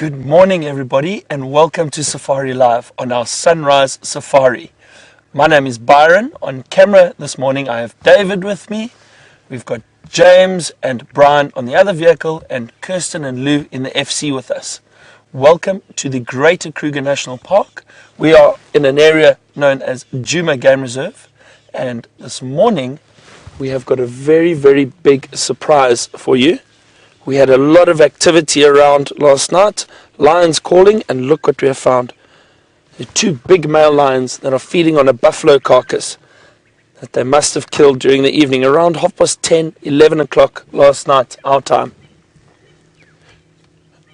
Good morning, everybody, and welcome to Safari Live on our Sunrise Safari. My name is Byron. On camera this morning, I have David with me. We've got James and Brian on the other vehicle, and Kirsten and Lou in the FC with us. Welcome to the Greater Kruger National Park. We are in an area known as Djuma Game Reserve, and this morning we have got a very, very big surprise for you. We had a lot of activity around last night, lions calling, and look what we have found. There are two big male lions that are feeding on a buffalo carcass that they must have killed during the evening, around 10:30, 11 o'clock last night, our time.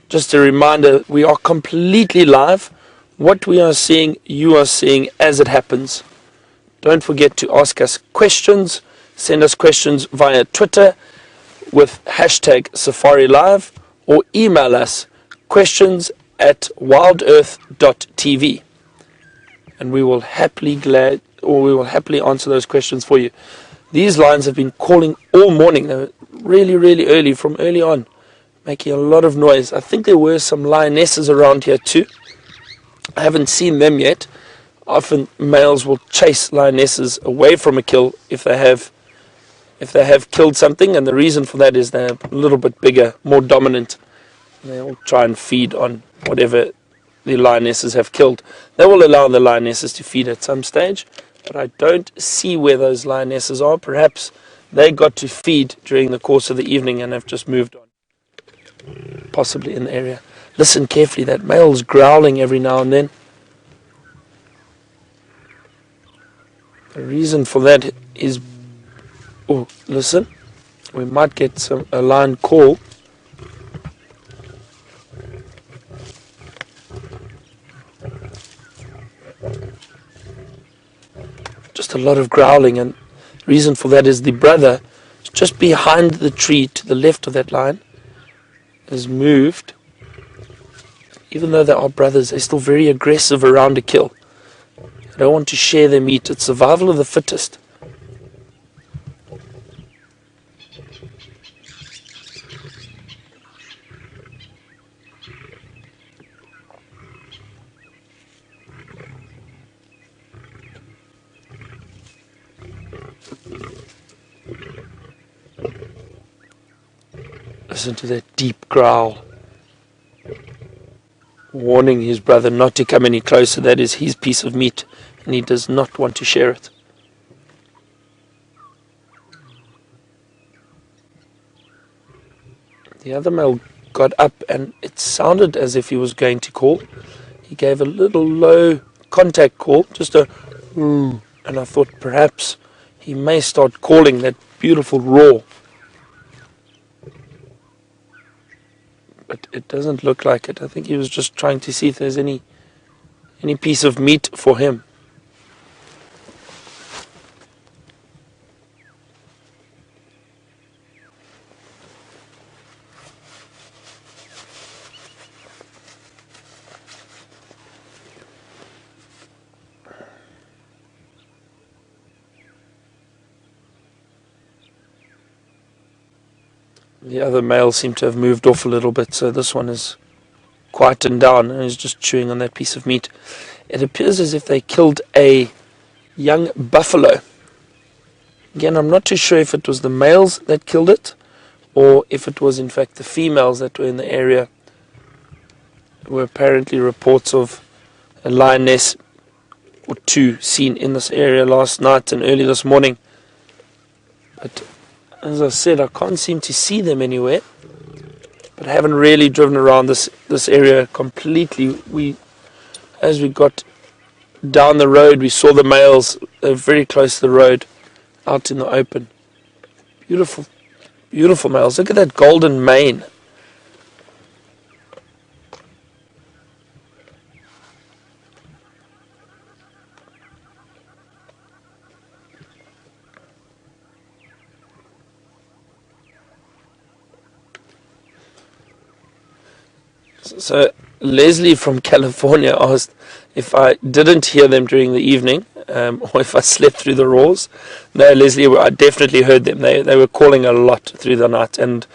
Just a reminder, we are completely live. What we are seeing, you are seeing as it happens. Don't forget to ask us questions. Send us questions via Twitter with hashtag Safari Live, or email us questions@WildEarthTV, and we will happily answer those questions for you. These lions have been calling all morning. They were really, really early, from early on, making a lot of noise. I think there were some lionesses around here too. I haven't seen them yet. Often males will chase lionesses away from a kill if they have killed something, and the reason for that is they're a little bit bigger, more dominant. They'll try and feed on whatever the lionesses have killed. They will allow the lionesses to feed at some stage, but I don't see where those lionesses are. Perhaps they got to feed during the course of the evening and have just moved on, possibly in the area. Listen carefully, that male's growling every now and then. The reason for that is, oh, listen, we might get a lion call. Just a lot of growling, and the reason for that is the brother just behind the tree to the left of that lion has moved. Even though they are brothers, they're still very aggressive around a kill. They don't want to share their meat. It's survival of the fittest. Listen to that deep growl, warning his brother not to come any closer. That is his piece of meat, and he does not want to share it. The other male got up, and it sounded as if he was going to call. He gave a little low contact call, just a and I thought perhaps he may start calling that beautiful roar. But it doesn't look like it. I think he was just trying to see if there's any piece of meat for him. The other male seemed to have moved off a little bit, so this one is quietened down and is just chewing on that piece of meat. It appears as if they killed a young buffalo. Again, I'm not too sure if it was the males that killed it, or if it was in fact the females that were in the area. There were apparently reports of a lioness or two seen in this area last night and early this morning. But as I said, I can't seem to see them anywhere, but I haven't really driven around this area completely. As we got down the road, we saw the males. They were very close to the road, out in the open. Beautiful, beautiful males. Look at that golden mane. So Leslie from California asked if I didn't hear them during the evening, or if I slept through the roars. No, Leslie, I definitely heard them. They were calling a lot through the night, and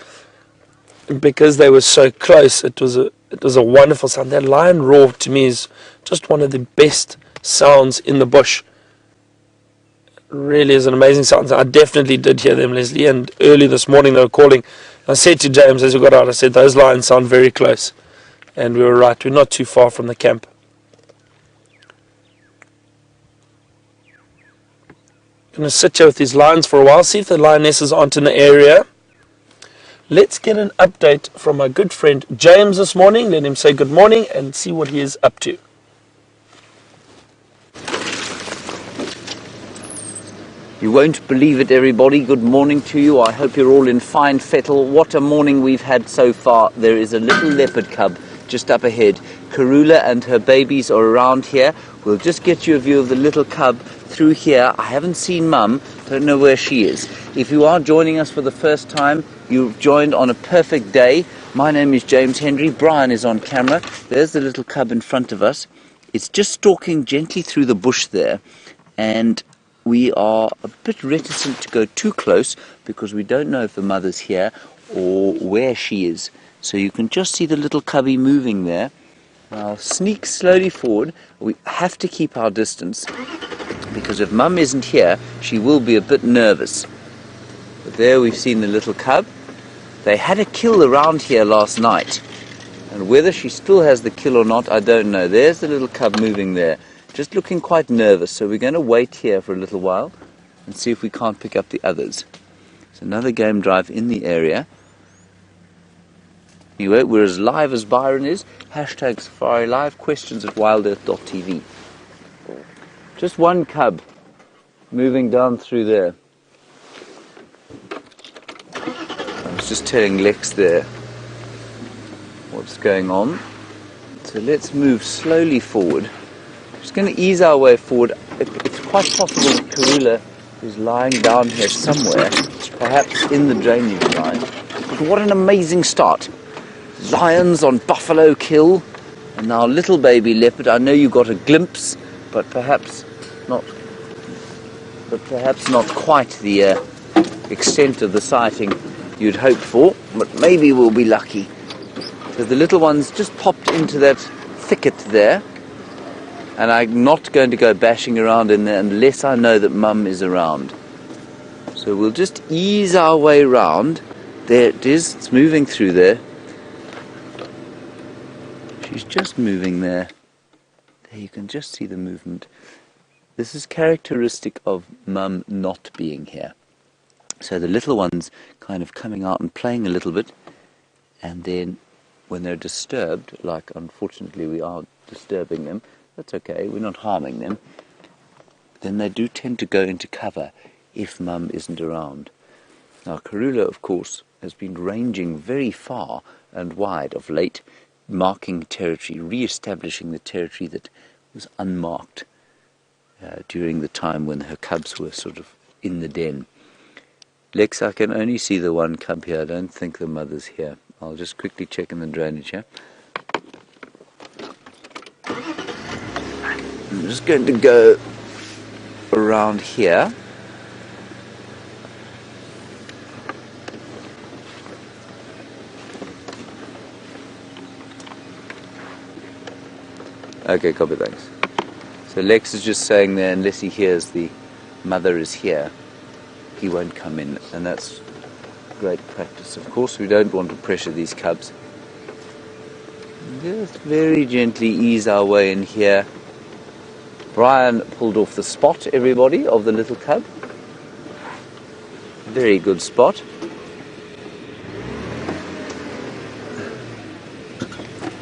because they were so close, it It was a wonderful sound. That lion roar to me is just one of the best sounds in the bush. It really is an amazing sound. I definitely did hear them, Leslie, and early this morning they were calling. I said to James as we got out, I said, those lions sound very close. And we were right. We're not too far from the camp. I'm going to sit here with these lions for a while, see if the lionesses aren't in the area. Let's get an update from my good friend James this morning. Let him say good morning and see what he is up to. You won't believe it, everybody. Good morning to you. I hope you're all in fine fettle. What a morning we've had so far. There is a little leopard cub just up ahead. Karula and her babies are around here. We'll just get you a view of the little cub through here. I haven't seen Mum. Don't know where she is. If you are joining us for the first time, you've joined on a perfect day. My name is James Henry. Brian is on camera. There's the little cub in front of us. It's just stalking gently through the bush there. And we are a bit reticent to go too close because we don't know if the mother's here or where she is. So you can just see the little cubby moving there. I'll sneak slowly forward. We have to keep our distance because if Mum isn't here, she will be a bit nervous. But there we've seen the little cub. They had a kill around here last night. And whether she still has the kill or not, I don't know. There's the little cub moving there. Just looking quite nervous, so we're going to wait here for a little while and see if we can't pick up the others. It's another game drive in the area. Anyway, we're as live as Byron is. Hashtag Safari Live, questions at WildEarthTV. Just one cub moving down through there. I was just telling Lex there what's going on. So let's move slowly forward. Just going to ease our way forward. It's quite possible that Karula is lying down here somewhere, perhaps in the drainage line. But what an amazing start. Lions on buffalo kill, and now little baby leopard. I know you got a glimpse, but perhaps not quite the extent of the sighting you'd hoped for, but maybe we'll be lucky. So the little ones just popped into that thicket there. And I'm not going to go bashing around in there unless I know that Mum is around. So we'll just ease our way round. There it is. It's moving through there. She's just moving there. There you can just see the movement. This is characteristic of Mum not being here. So the little ones kind of coming out and playing a little bit. And then when they're disturbed, like unfortunately we are disturbing them, that's okay, we're not harming them, then they do tend to go into cover if Mum isn't around. Now Karula, of course, has been ranging very far and wide of late, marking territory, re-establishing the territory that was unmarked during the time when her cubs were sort of in the den. Lex, I can only see the one cub here. I don't think the mother's here. I'll just quickly check in the drainage here. I'm just going to go around here. Okay, copy, thanks. So Lex is just saying there, unless he hears the mother is here, he won't come in, and that's great practice. Of course, we don't want to pressure these cubs. Just very gently ease our way in here. Brian pulled off the spot, everybody, of the little cub. Very good spot.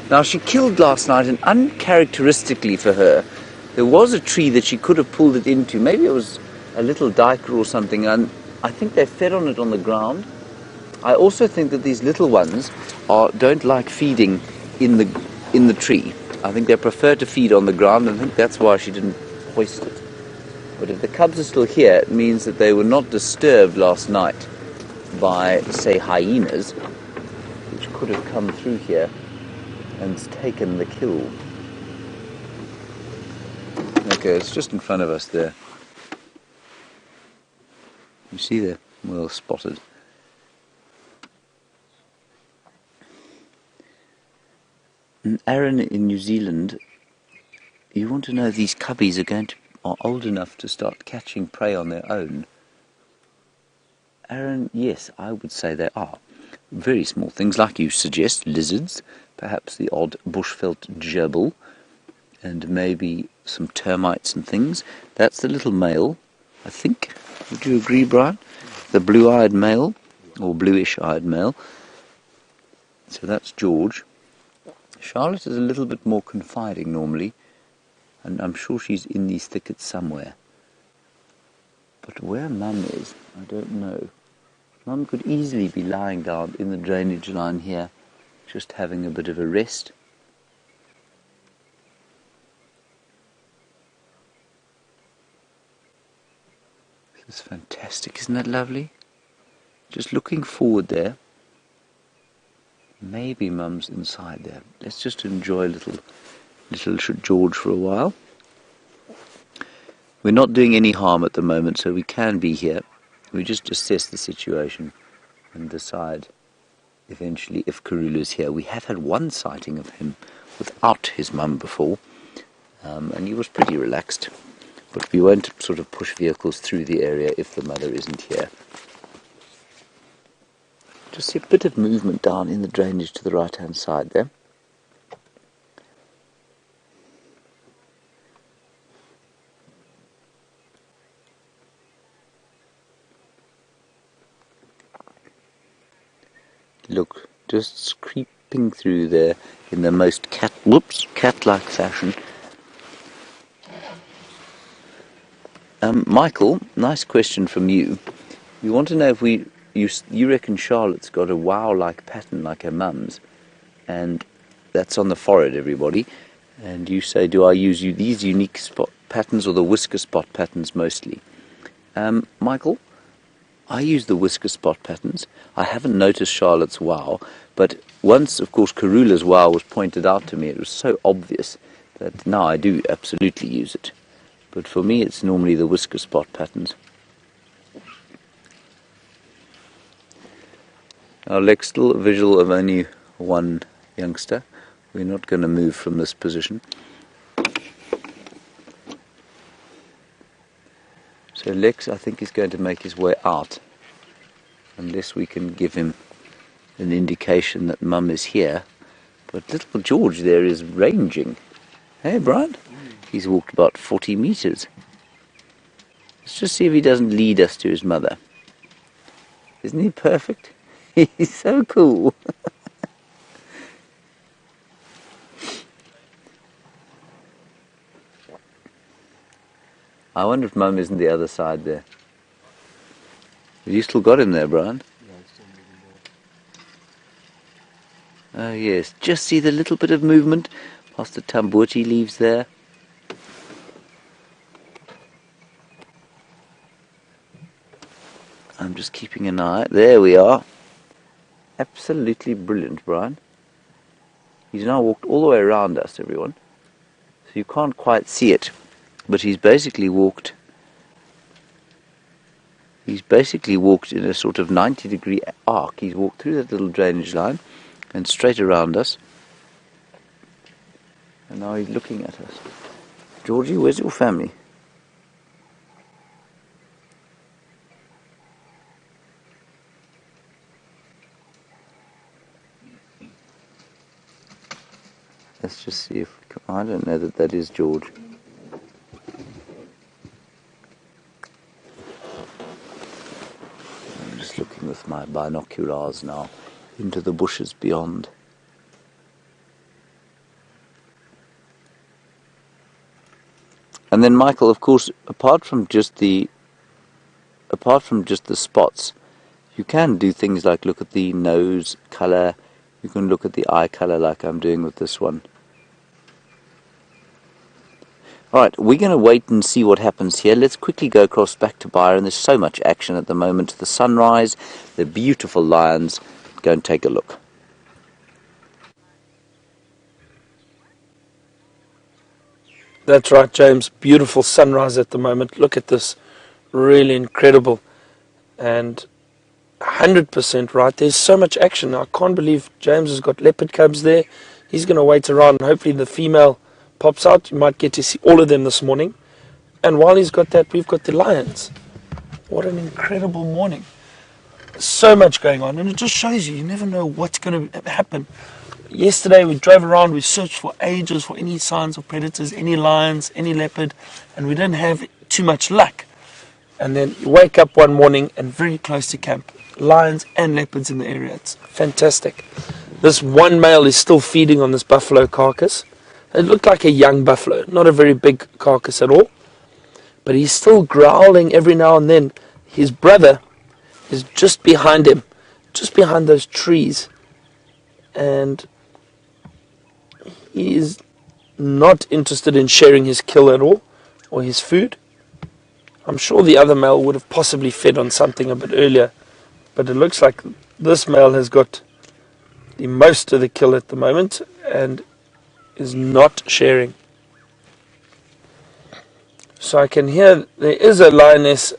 Now, she killed last night, and uncharacteristically for her, there was a tree that she could have pulled it into. Maybe it was a little duiker or something, and I think they fed on it on the ground. I also think that these little ones don't like feeding in the tree. I think they prefer to feed on the ground, and I think that's why she didn't hoist it. But if the cubs are still here, it means that they were not disturbed last night by, say, hyenas, which could have come through here and taken the kill. Okay, it's just in front of us there. You see there? Well spotted. Aaron in New Zealand, you want to know if these cubbies are old enough to start catching prey on their own. Aaron, yes, I would say they are. Very small things, like you suggest, lizards, perhaps the odd bushveld gerbil, and maybe some termites and things. That's the little male, I think. Would you agree, Brian? The blue-eyed male, or bluish-eyed male. So that's George. Charlotte is a little bit more confiding normally, and I'm sure she's in these thickets somewhere. But where Mum is, I don't know. Mum could easily be lying down in the drainage line here, just having a bit of a rest. This is fantastic, isn't that lovely? Just looking forward there. Maybe Mum's inside there. Let's just enjoy little George for a while. We're not doing any harm at the moment, so we can be here. We just assess the situation and decide eventually if Karula's here. We have had one sighting of him without his mum before, and he was pretty relaxed. But we won't sort of push vehicles through the area if the mother isn't here. Just see a bit of movement down in the drainage to the right hand side there. Look, just creeping through there in the most cat-like fashion. Michael, nice question from you. You want to know if you reckon Charlotte's got a wow-like pattern like her mum's, and that's on the forehead, everybody. And you say, do I use these unique spot patterns or the whisker spot patterns mostly? Michael, I use the whisker spot patterns. I haven't noticed Charlotte's wow, but once, of course, Karula's wow was pointed out to me, it was so obvious that now I do absolutely use it. But for me, it's normally the whisker spot patterns. Now, Lex, still a visual of only one youngster. We're not going to move from this position. So Lex, I think, is going to make his way out, unless we can give him an indication that Mum is here. But little George there is ranging. Hey, Brian? He's walked about 40 meters. Let's just see if he doesn't lead us to his mother. Isn't he perfect? He's so cool. I wonder if Mum isn't the other side there. Have you still got him there, Brian? Yeah, it's still moving there. Oh yes, just see the little bit of movement past the tambuti leaves there. I'm just keeping an eye. There we are. Absolutely brilliant, Brian. He's now walked all the way around us, everyone. So you can't quite see it. But he's basically walked in a sort of 90-degree arc. He's walked through that little drainage line and straight around us. And now he's looking at us. Georgie, where's your family? Let's just see if we can, I don't know that is George. I'm just looking with my binoculars now into the bushes beyond. And then Michael, of course, apart from just the spots, you can do things like look at the nose colour, you can look at the eye colour like I'm doing with this one. Alright, we're going to wait and see what happens here. Let's quickly go across back to Byron. There's so much action at the moment. The sunrise, the beautiful lions. Go and take a look. That's right, James. Beautiful sunrise at the moment. Look at this. Really incredible. And 100% right. There's so much action. I can't believe James has got leopard cubs there. He's going to wait around, and hopefully the female pops out. You might get to see all of them this morning. And while he's got that, we've got the lions. What an incredible morning. So much going on, and it just shows you never know what's going to happen. Yesterday we drove around, we searched for ages for any signs of predators, any lions, any leopard, and we didn't have too much luck. And then you wake up one morning and very close to camp, lions and leopards in the area. It's fantastic. This one male is still feeding on this buffalo carcass. It looked like a young buffalo, not a very big carcass at all, but he's still growling every now and then. His brother is just behind him, just behind those trees, and he is not interested in sharing his kill at all, or his food. I'm sure the other male would have possibly fed on something a bit earlier, but it looks like this male has got the most of the kill at the moment and is not sharing. So I can hear there is a lioness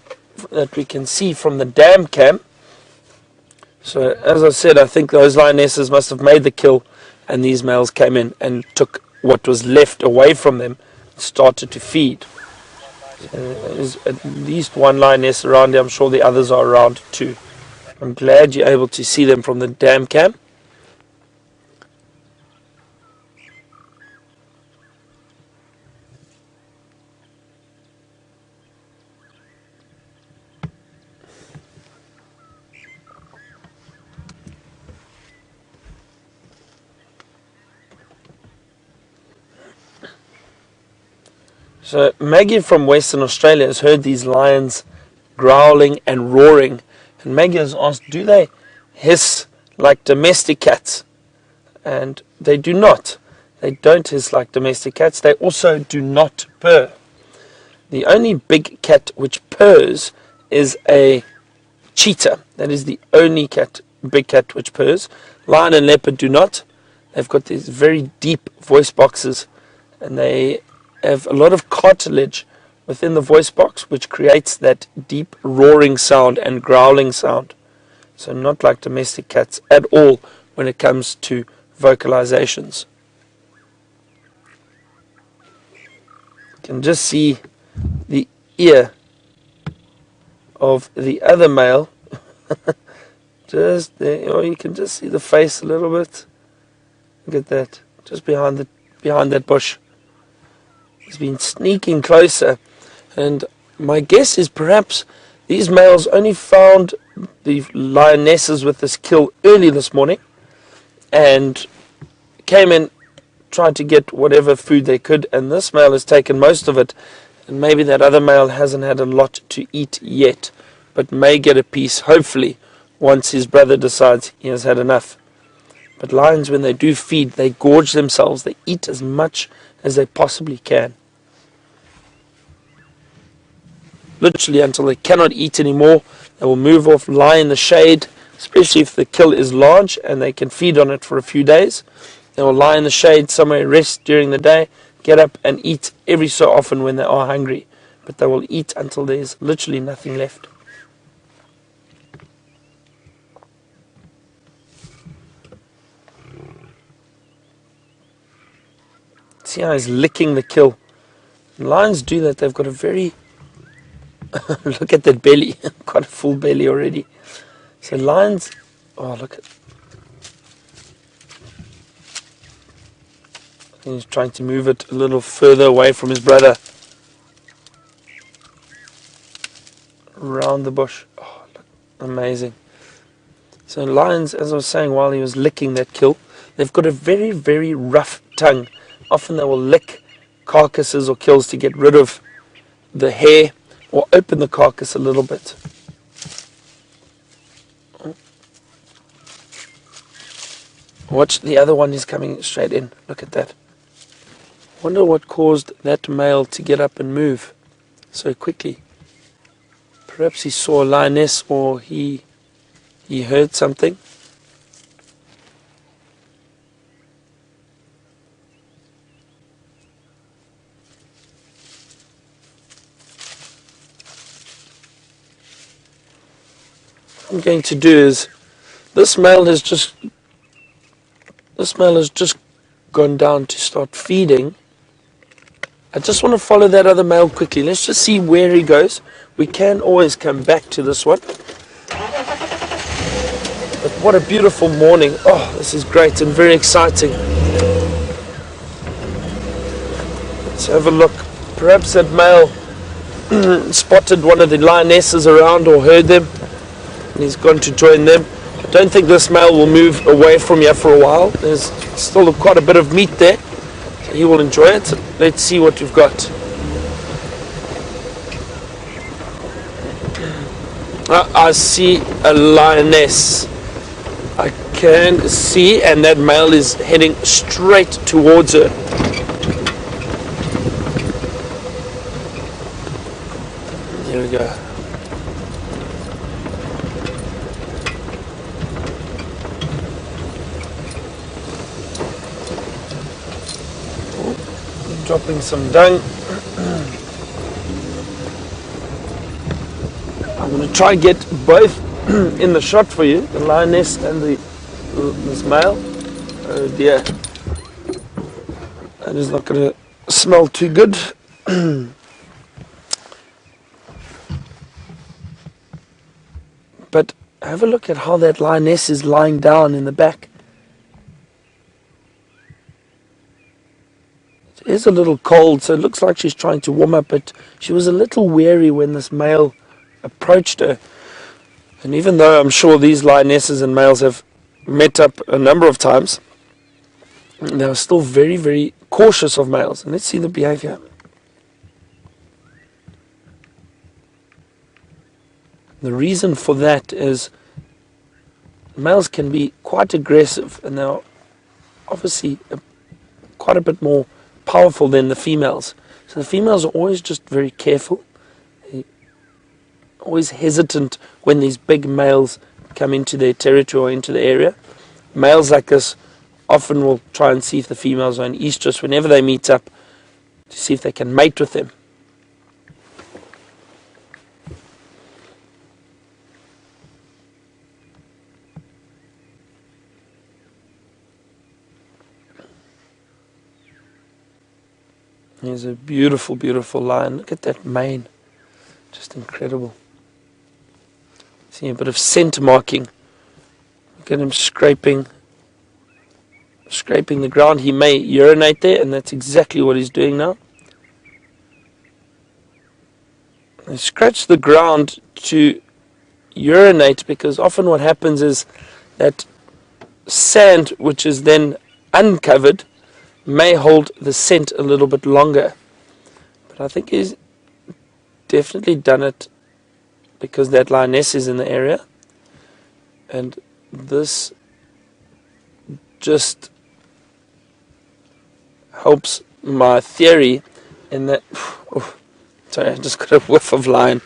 that we can see from the dam cam. So as I said, I think those lionesses must have made the kill, and these males came in and took what was left away from them and started to feed. There's at least one lioness around here. I'm sure the others are around too. I'm glad you're able to see them from the dam cam. So Maggie from Western Australia has heard these lions growling and roaring, and Maggie has asked, do they hiss like domestic cats? And they do not. They don't hiss like domestic cats. They also do not purr. The only big cat which purrs is a cheetah. That is the only big cat which purrs. Lion and leopard do not. They've got these very deep voice boxes, and they have a lot of cartilage within the voice box, which creates that deep roaring sound and growling sound. So not like domestic cats at all when it comes to vocalizations. You can just see the ear of the other male just there, or you can just see the face a little bit. Look at that, just behind that bush. He's been sneaking closer, and my guess is perhaps these males only found the lionesses with this kill early this morning and came in, tried to get whatever food they could, and this male has taken most of it, and maybe that other male hasn't had a lot to eat yet, but may get a piece, hopefully, once his brother decides he has had enough. But lions, when they do feed, they gorge themselves. They eat as much as they possibly can. Literally until they cannot eat anymore. They will move off, lie in the shade, especially if the kill is large and they can feed on it for a few days. They will lie in the shade somewhere, rest during the day, get up and eat every so often when they are hungry. But they will eat until there is literally nothing left. See how he's licking the kill. Lions do that. They've got a very look at that belly. Quite a full belly already. So lions, oh look at, he's trying to move it a little further away from his brother. Around the bush. Oh, look, amazing. So lions, as I was saying while he was licking that kill, they've got a very, very rough tongue. Often they will lick carcasses or kills to get rid of the hair or open the carcass a little bit. Watch, the other one is coming straight in. Look at that. Wonder what caused that male to get up and move so quickly. Perhaps he saw a lioness, or he heard something. What I'm going to do is, this male has just gone down to start feeding. I just want to follow that other male quickly. Let's just see where he goes. We can always come back to this one. But what a beautiful morning. Oh, this is great and very exciting. Let's have a look. Perhaps that male spotted one of the lionesses around or heard them, and he's gone to join them. I don't think this male will move away from here for a while. There's still quite a bit of meat there, so he will enjoy it. So let's see what we've got. I see a lioness. I can see, and that male is heading straight towards her. Here we go. Dropping some dung. I'm going to try and get both in the shot for you, the lioness and this male. Oh dear, that is not going to smell too good. But have a look at how that lioness is lying down in the back. It is a little cold, so it looks like she's trying to warm up, but she was a little wary when this male approached her. And even though I'm sure these lionesses and males have met up a number of times, they are still very, very cautious of males. And let's see the behavior. The reason for that is males can be quite aggressive, and they're obviously quite a bit more powerful than the females. So the females are always just very careful, always hesitant when these big males come into their territory or into the area. Males like this often will try and see if the females are in estrus whenever they meet up, to see if they can mate with them. Here's a beautiful, beautiful lion. Look at that mane. Just incredible. See a bit of scent marking. Look at him scraping the ground. He may urinate there, and that's exactly what he's doing now. They scratch the ground to urinate because often what happens is that sand, which is then uncovered, may hold the scent a little bit longer. But I think he's definitely done it because that lioness is in the area, and this just helps my theory in that. Oh, sorry, I just got a whiff of lion.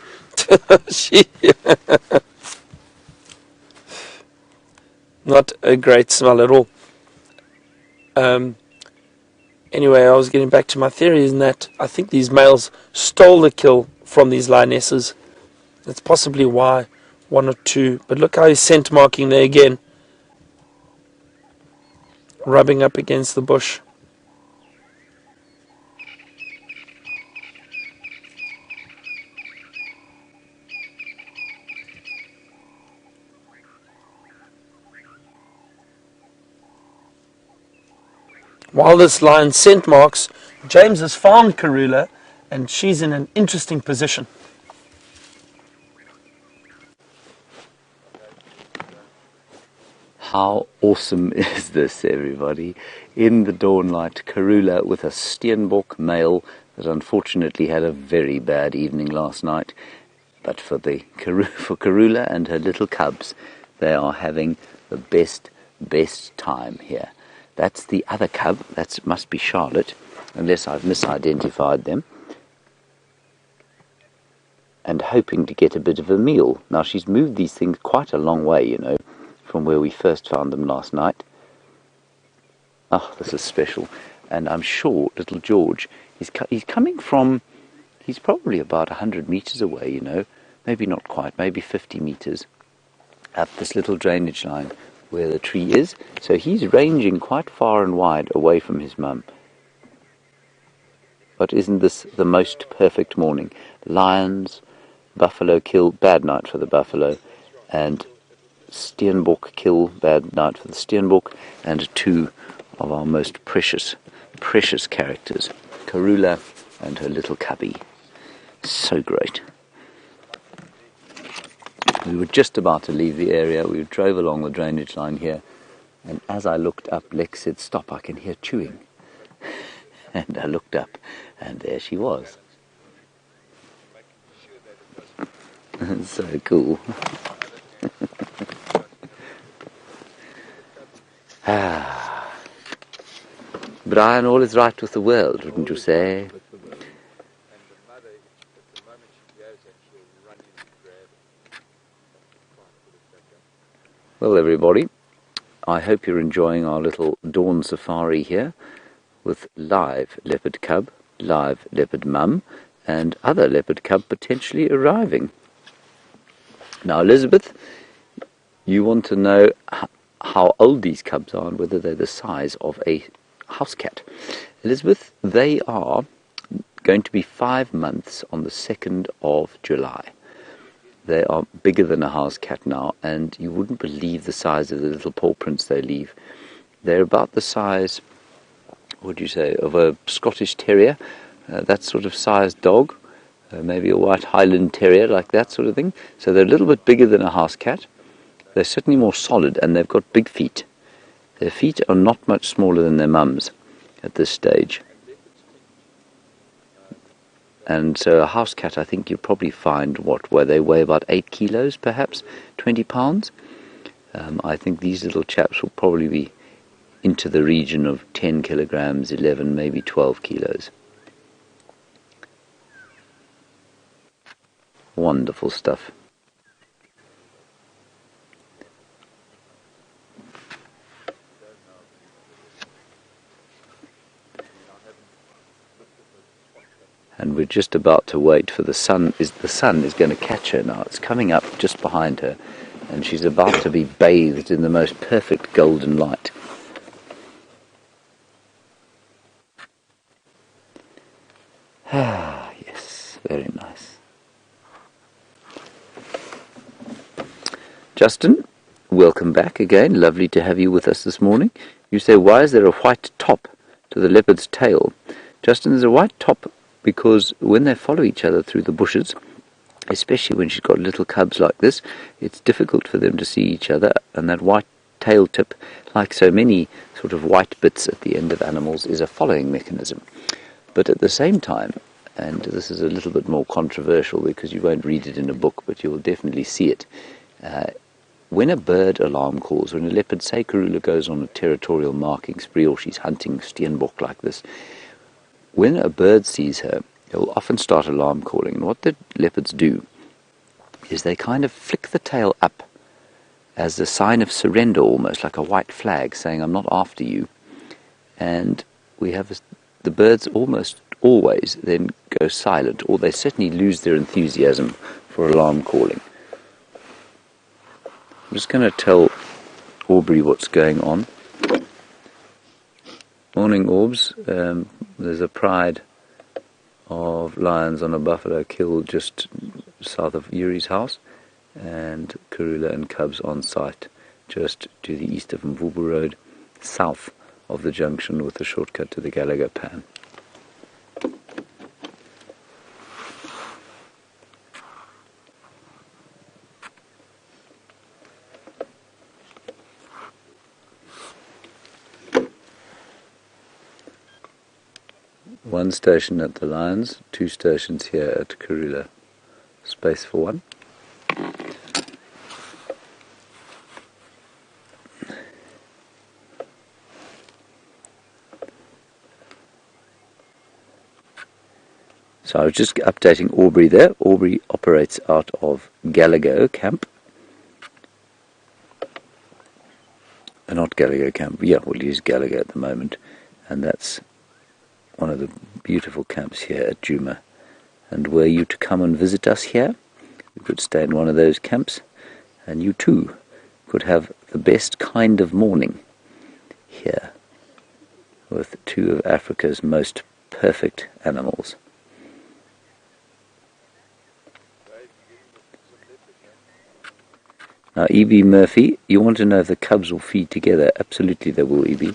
Not a great smell at all. Anyway, I was getting back to my theory in that I think these males stole the kill from these lionesses. That's possibly why one or two. But look how he's scent marking there again. Rubbing up against the bush. While this lion scent marks, James has found Karula, and she's in an interesting position. How awesome is this, everybody? In the dawn light, Karula with a Steenbok male that unfortunately had a very bad evening last night. But for Karula and her little cubs, they are having the best time here. That's the other cub. That must be Charlotte, unless I've misidentified them. And hoping to get a bit of a meal. Now, she's moved these things quite a long way, you know, from where we first found them last night. Oh, this is special. And I'm sure little George, he's coming from, he's probably about 100 meters away, you know. Maybe not quite, maybe 50 meters up this little drainage line where the tree is. So he's ranging quite far and wide away from his mum. But isn't this the most perfect morning? Lions, buffalo kill, bad night for the buffalo, and steenbok kill, bad night for the steenbok, and two of our most precious characters, Karula and her little cubby. So great. We were just about to leave the area. We drove along the drainage line here, and as I looked up, Lex said, "Stop, I can hear chewing." And I looked up, and there she was. So cool. Brian, all is right with the world, wouldn't you say? Well, everybody, I hope you're enjoying our little dawn safari here with live leopard cub, live leopard mum, and other leopard cub potentially arriving. Now, Elizabeth, you want to know how old these cubs are and whether they're the size of a house cat. Elizabeth, they are going to be 5 months on the 2nd of July. They are bigger than a house cat now, and you wouldn't believe the size of the little paw prints they leave. They're about the size, what do you say, of a Scottish Terrier, that sort of size dog, maybe a white Highland Terrier, like that sort of thing. So they're a little bit bigger than a house cat. They're certainly more solid, and they've got big feet. Their feet are not much smaller than their mums at this stage. And so a house cat, I think you'll probably find, where they weigh about 8 kilos, perhaps, 20 pounds. I think these little chaps will probably be into the region of 10 kilograms, 11, maybe 12 kilos. Wonderful stuff. And we're just about to wait for the sun. The sun is going to catch her now. It's coming up just behind her, and she's about to be bathed in the most perfect golden light. Ah, yes, very nice. Justin, welcome back again. Lovely to have you with us this morning. You say, why is there a white top to the leopard's tail? Justin, there's a white top because when they follow each other through the bushes, especially when she's got little cubs like this, it's difficult for them to see each other, and that white tail tip, like so many sort of white bits at the end of animals, is a following mechanism. But at the same time, and this is a little bit more controversial because you won't read it in a book, but you will definitely see it, when a bird alarm calls, when a leopard, say Karula, goes on a territorial marking spree, or she's hunting steenbok like this, when a bird sees her, it will often start alarm calling. And what the leopards do is they kind of flick the tail up as a sign of surrender, almost like a white flag saying, I'm not after you. And we have the birds almost always then go silent, or they certainly lose their enthusiasm for alarm calling. I'm just going to tell Aubrey what's going on. Morning, Orbs. There's a pride of lions on a buffalo kill just south of Yuri's house, and Karula and cubs on site just to the east of Mvubu Road, south of the junction with a shortcut to the Gallagher Pan. One station at the Lions, 2 stations here at Karula. Space for one. So I was just updating Aubrey there. Aubrey operates out of Gallagher Camp. Not Gallagher Camp, yeah, we'll use Gallagher at the moment. And that's one of the beautiful camps here at Djuma. And were you to come and visit us here, you could stay in one of those camps, and you too could have the best kind of morning here with two of Africa's most perfect animals. Now, E.B. Murphy, you want to know if the cubs will feed together? Absolutely they will, E.B.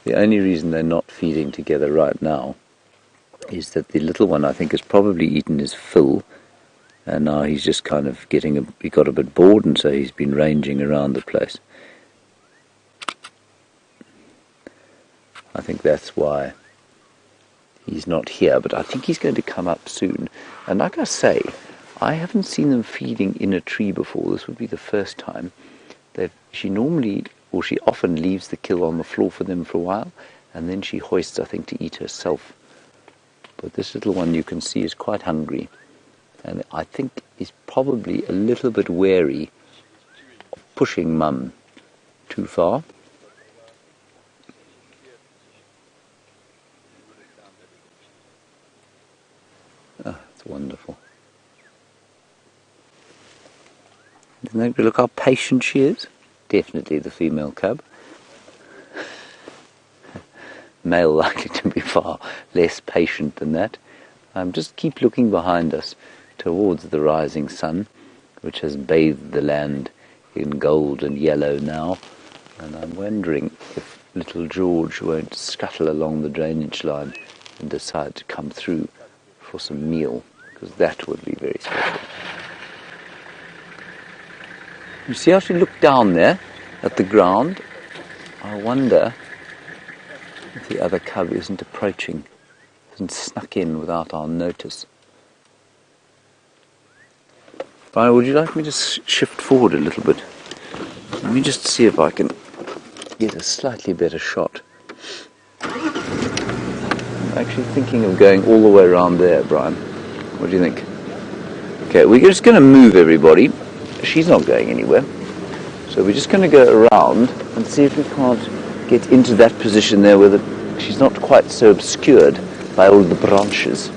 The only reason they're not feeding together right now is that the little one, I think, has probably eaten his fill, and now he's just kind of he got a bit bored, and so he's been ranging around the place. I think that's why he's not here, but I think he's going to come up soon. And like I say, I haven't seen them feeding in a tree before. This would be the first time. She often leaves the kill on the floor for them for a while, and then she hoists, I think, to eat herself. But this little one, you can see, is quite hungry, and I think is probably a little bit wary of pushing Mum too far. Oh, it's wonderful. Isn't that, look how patient she is? Definitely the female cub. Male likely to be far less patient than that. Just keep looking behind us towards the rising sun, which has bathed the land in gold and yellow now, and I'm wondering if little George won't scuttle along the drainage line and decide to come through for some meal, because that would be very special. You see how she looked down there at the ground? I wonder if the other cub isn't approaching, hasn't snuck in without our notice. Brian, would you like me to shift forward a little bit? Let me just see if I can get a slightly better shot. I'm actually thinking of going all the way around there, Brian. What do you think? Okay, we're just going to move everybody. She's not going anywhere. So we're just going to go around and see if we can't get into that position there where she's not quite so obscured by all the branches.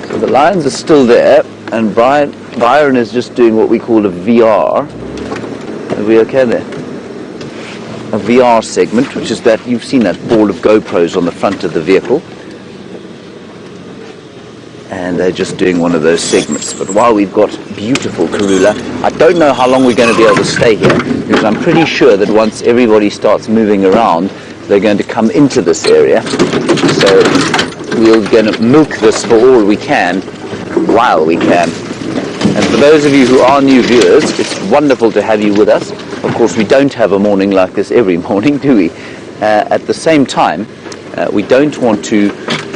So the lions are still there, and Byron is just doing what we call a VR. Are we okay there? A VR segment, which is that you've seen that ball of GoPros on the front of the vehicle, and they're just doing one of those segments. But while we've got beautiful Karula, I don't know how long we're going to be able to stay here, because I'm pretty sure that once everybody starts moving around, they're going to come into this area. So we're going to milk this for all we can while we can. And for those of you who are new viewers, it's wonderful to have you with us. Of course, we don't have a morning like this every morning, do we? At the same time, we don't want to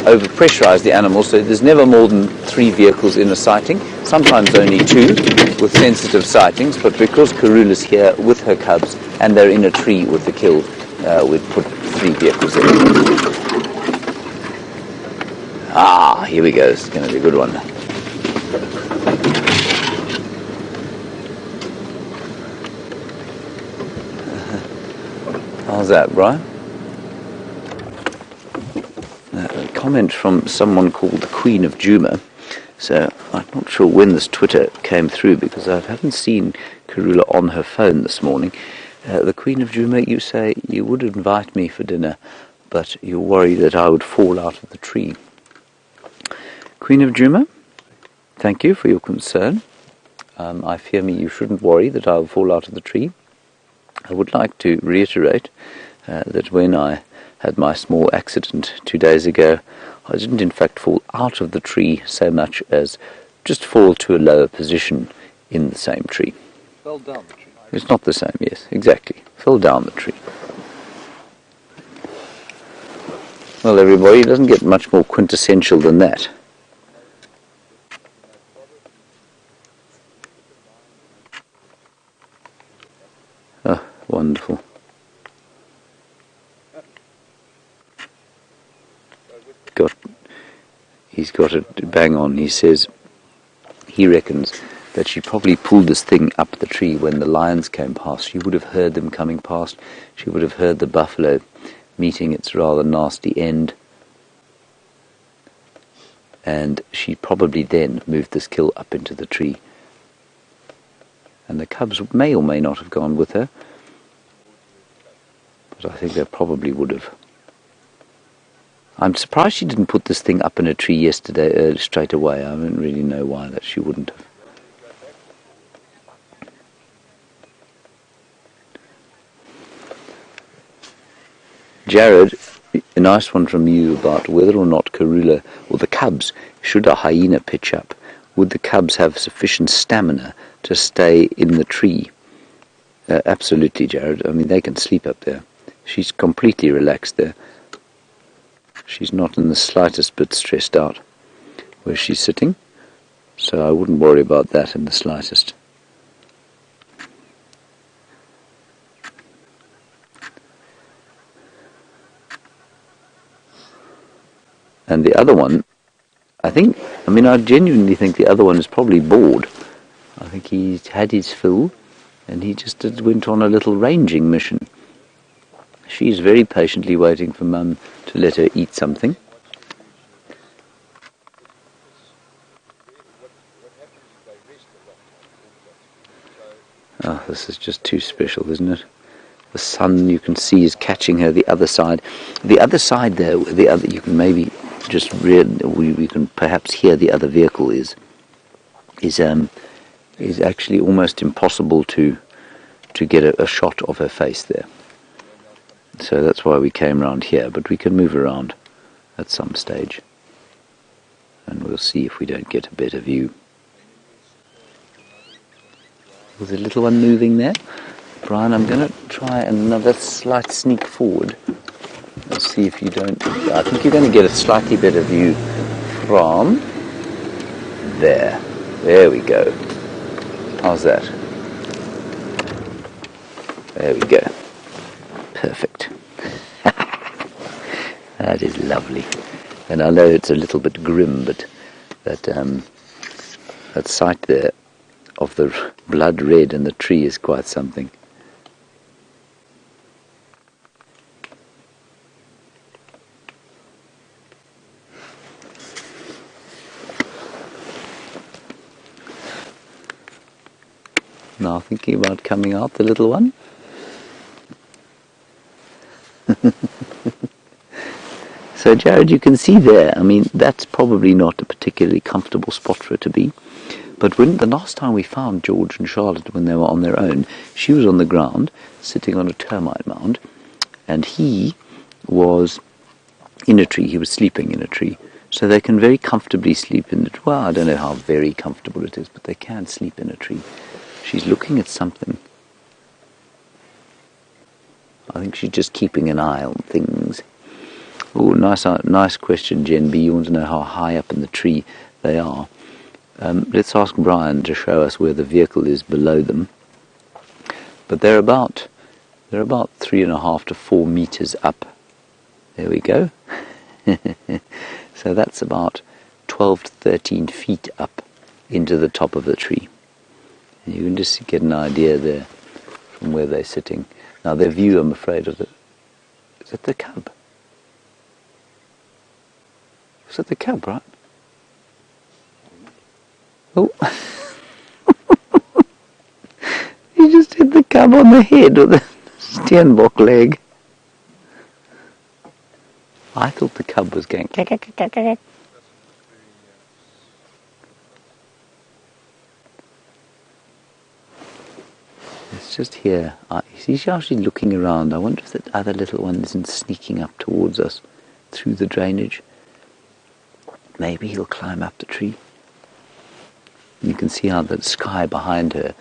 over-pressurize the animals, so there's never more than 3 vehicles in a sighting, sometimes only 2 with sensitive sightings, but because Karula's here with her cubs and they're in a tree with the kill, we'd put 3 vehicles in. Ah, here we go, it's going to be a good one. How's that, Brian? A comment from someone called the Queen of Djuma. So I'm not sure when this Twitter came through, because I haven't seen Karula on her phone this morning. The Queen of Djuma, you say you would invite me for dinner, but you're worried that I would fall out of the tree. Queen of Djuma, thank you for your concern. I fear me you shouldn't worry that I will fall out of the tree. I would like to reiterate that when I had my small accident 2 days ago, I didn't in fact fall out of the tree so much as just fall to a lower position in the same tree. Fell down the tree. It's not the same, yes, exactly. Fell down the tree. Well, everybody, it doesn't get much more quintessential than that. Oh, wonderful. He's got it bang on. He says he reckons that she probably pulled this thing up the tree when the lions came past. She would have heard them coming past. She would have heard the buffalo meeting its rather nasty end. and she probably then moved this kill up into the tree. And the cubs may or may not have gone with her, but I think they probably would have. I'm surprised she didn't put this thing up in a tree yesterday straight away. I don't really know why that she wouldn't have. Jared, a nice one from you about whether or not Karula or the cubs, should a hyena pitch up, would the cubs have sufficient stamina to stay in the tree? Absolutely, Jared. I mean, they can sleep up there. She's completely relaxed there. She's not in the slightest bit stressed out where she's sitting, so I wouldn't worry about that in the slightest. And the other one, I genuinely think the other one is probably bored. I think he's had his fill, and he just went on a little ranging mission. She's very patiently waiting for Mum to let her eat something. Oh, this is just too special, isn't it? The sun, you can see, is catching her the other side. The other side there, you can maybe just we can perhaps hear the other vehicle is actually almost impossible to get a shot of her face there. So that's why we came around here, but we can move around at some stage, and we'll see if we don't get a better view. Was the little one moving there? Brian, I'm going to try another slight sneak forward. Let's see if you don't... I think you're going to get a slightly better view from there. There we go. How's that? There we go. Perfect. That is lovely. And I know it's a little bit grim, but that sight there of the blood red in the tree is quite something. Now thinking about coming out, the little one. So Jared, you can see there, I mean, that's probably not a particularly comfortable spot for her to be. But when the last time we found George and Charlotte when they were on their own, she was on the ground, sitting on a termite mound, and he was in a tree. He was sleeping in a tree. So they can very comfortably sleep in the tree. Well, I don't know how very comfortable it is, but they can sleep in a tree. She's looking at something. I think she's just keeping an eye on things. Oh, nice question, Jen B. You want to know how high up in the tree they are. Let's ask Brian to show us where the vehicle is below them. But they're about 3.5 to 4 meters up. There we go. So that's about 12 to 13 feet up into the top of the tree. And you can just get an idea there from where they're sitting. Now their view, I'm afraid, is that the cub? Is that the cub, right? Oh. He just hit the cub on the head with a steenbok leg. I thought the cub was going... It's just here. He's actually looking around. I wonder if that other little one isn't sneaking up towards us through the drainage. Maybe he'll climb up the tree. You can see how the sky behind her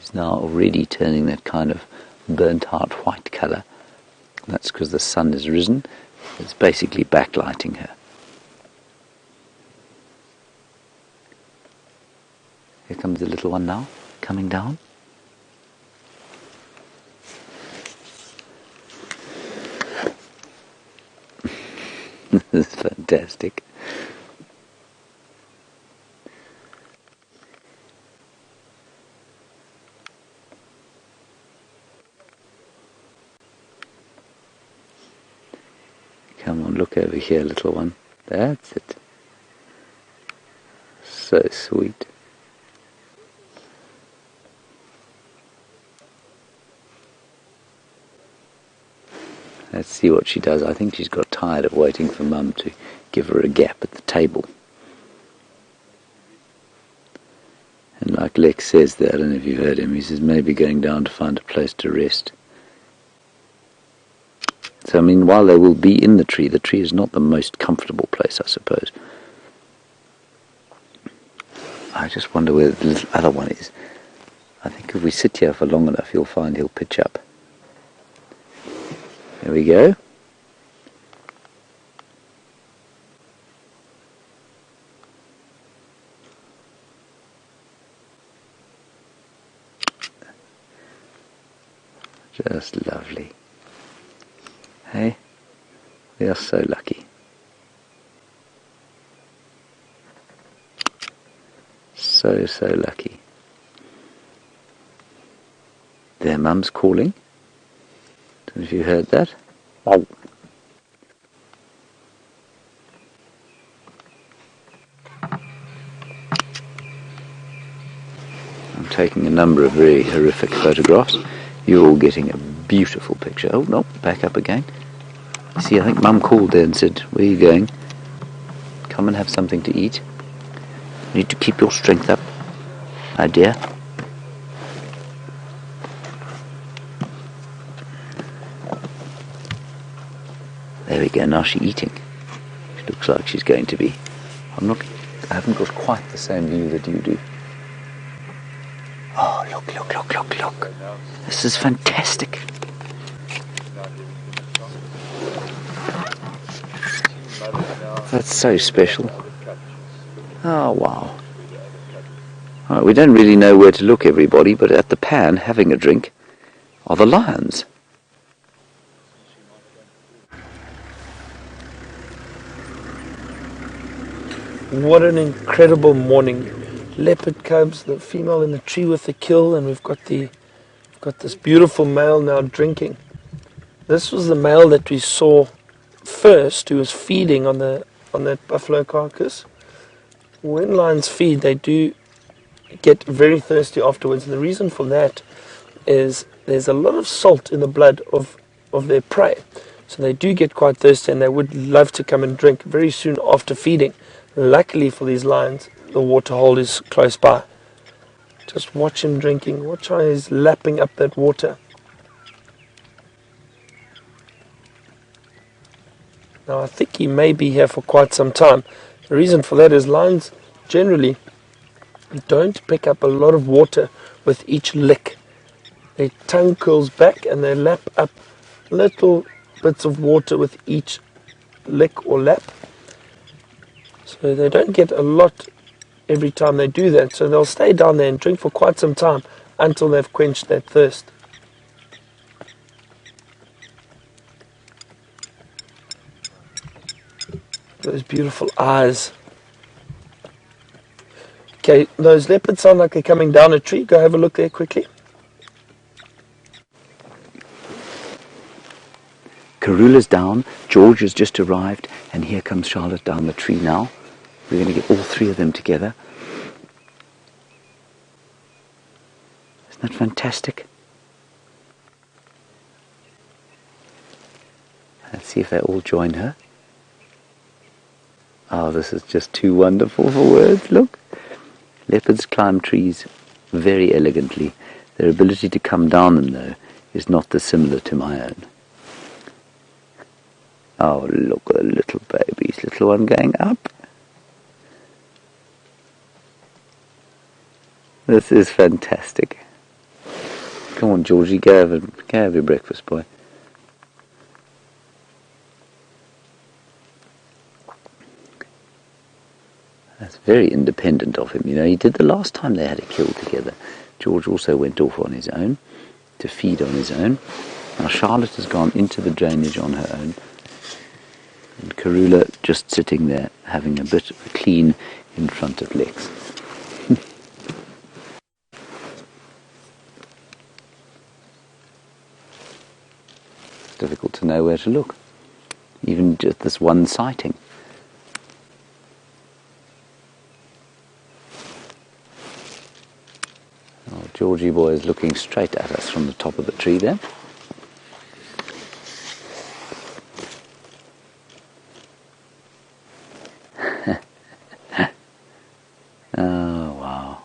is now already turning that kind of burnt out white colour. That's because the sun has risen. It's basically backlighting her. Here comes the little one now, coming down. This is fantastic. Come on, look over here, little one. That's it. So sweet. Let's see what she does. I think she's got tired of waiting for Mum to give her a gap at the table. And like Lex says there, I don't know if you heard him, he says maybe going down to find a place to rest. So I mean, while they will be in the tree is not the most comfortable place, I suppose. I just wonder where the little other one is. I think if we sit here for long enough, you'll find he'll pitch up. There we go. Just lovely. Hey, we are so lucky. So lucky. Their Mum's calling. Don't know if you heard that. Oh. I'm taking a number of very horrific photographs. You're all getting a beautiful picture. Oh no, back up again. You see, I think Mum called there and said, "Where are you going? Come and have something to eat. You need to keep your strength up, my dear." There we go, now she's eating. She looks like she's going to be. I haven't got quite the same view that you do. Oh, look. This is fantastic. That's so special. Oh, wow. Right, we don't really know where to look, everybody, but at the pan, having a drink, are the lions. What an incredible morning. Leopard cubs, the female in the tree with the kill, and we've got this beautiful male now drinking. This was the male that we saw first, who was feeding on that buffalo carcass. When lions feed, they do get very thirsty afterwards, and the reason for that is there's a lot of salt in the blood of their prey. So they do get quite thirsty, and they would love to come and drink very soon after feeding. Luckily for these lions, the water hole is close by. Just watch him drinking. Watch how he's lapping up that water. Now I think he may be here for quite some time. The reason for that is lions generally don't pick up a lot of water with each lick. Their tongue curls back and they lap up little bits of water with each lick or lap. So they don't get a lot every time they do that. So they'll stay down there and drink for quite some time until they've quenched that thirst. Those beautiful eyes. Okay, those leopards sound like they're coming down a tree. Go have a look there quickly. Karula's down, George has just arrived, and here comes Charlotte down the tree now. We're going to get all three of them together. Isn't that fantastic? Let's see if they all join her. Oh, this is just too wonderful for words, look. Leopards climb trees very elegantly. Their ability to come down them, though, is not dissimilar to my own. Oh, look at the little babies, little one going up. This is fantastic. Come on, Georgie, go have your breakfast, boy. That's very independent of him. You know, he did the last time they had a kill together. George also went off on his own to feed on his own. Now Charlotte has gone into the drainage on her own. And Karula just sitting there having a bit of a clean in front of Lex. It's difficult to know where to look. Even just this one sighting. Georgie boy is looking straight at us from the top of the tree there. Oh, wow.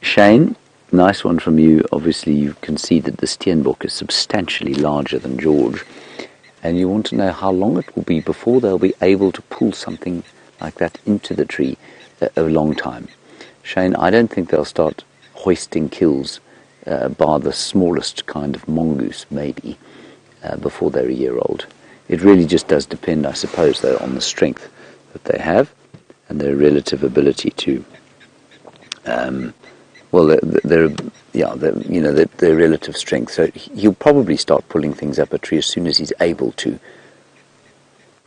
Shane, nice one from you. Obviously, you can see that the Steenbok is substantially larger than George, and you want to know how long it will be before they'll be able to pull something like that into the tree. A long time. Shane, I don't think they'll start hoisting kills, bar the smallest kind of mongoose, maybe, before they're a year old. It really just does depend, I suppose, though, on the strength that they have and their relative ability to, their relative strength. So he'll probably start pulling things up a tree as soon as he's able to.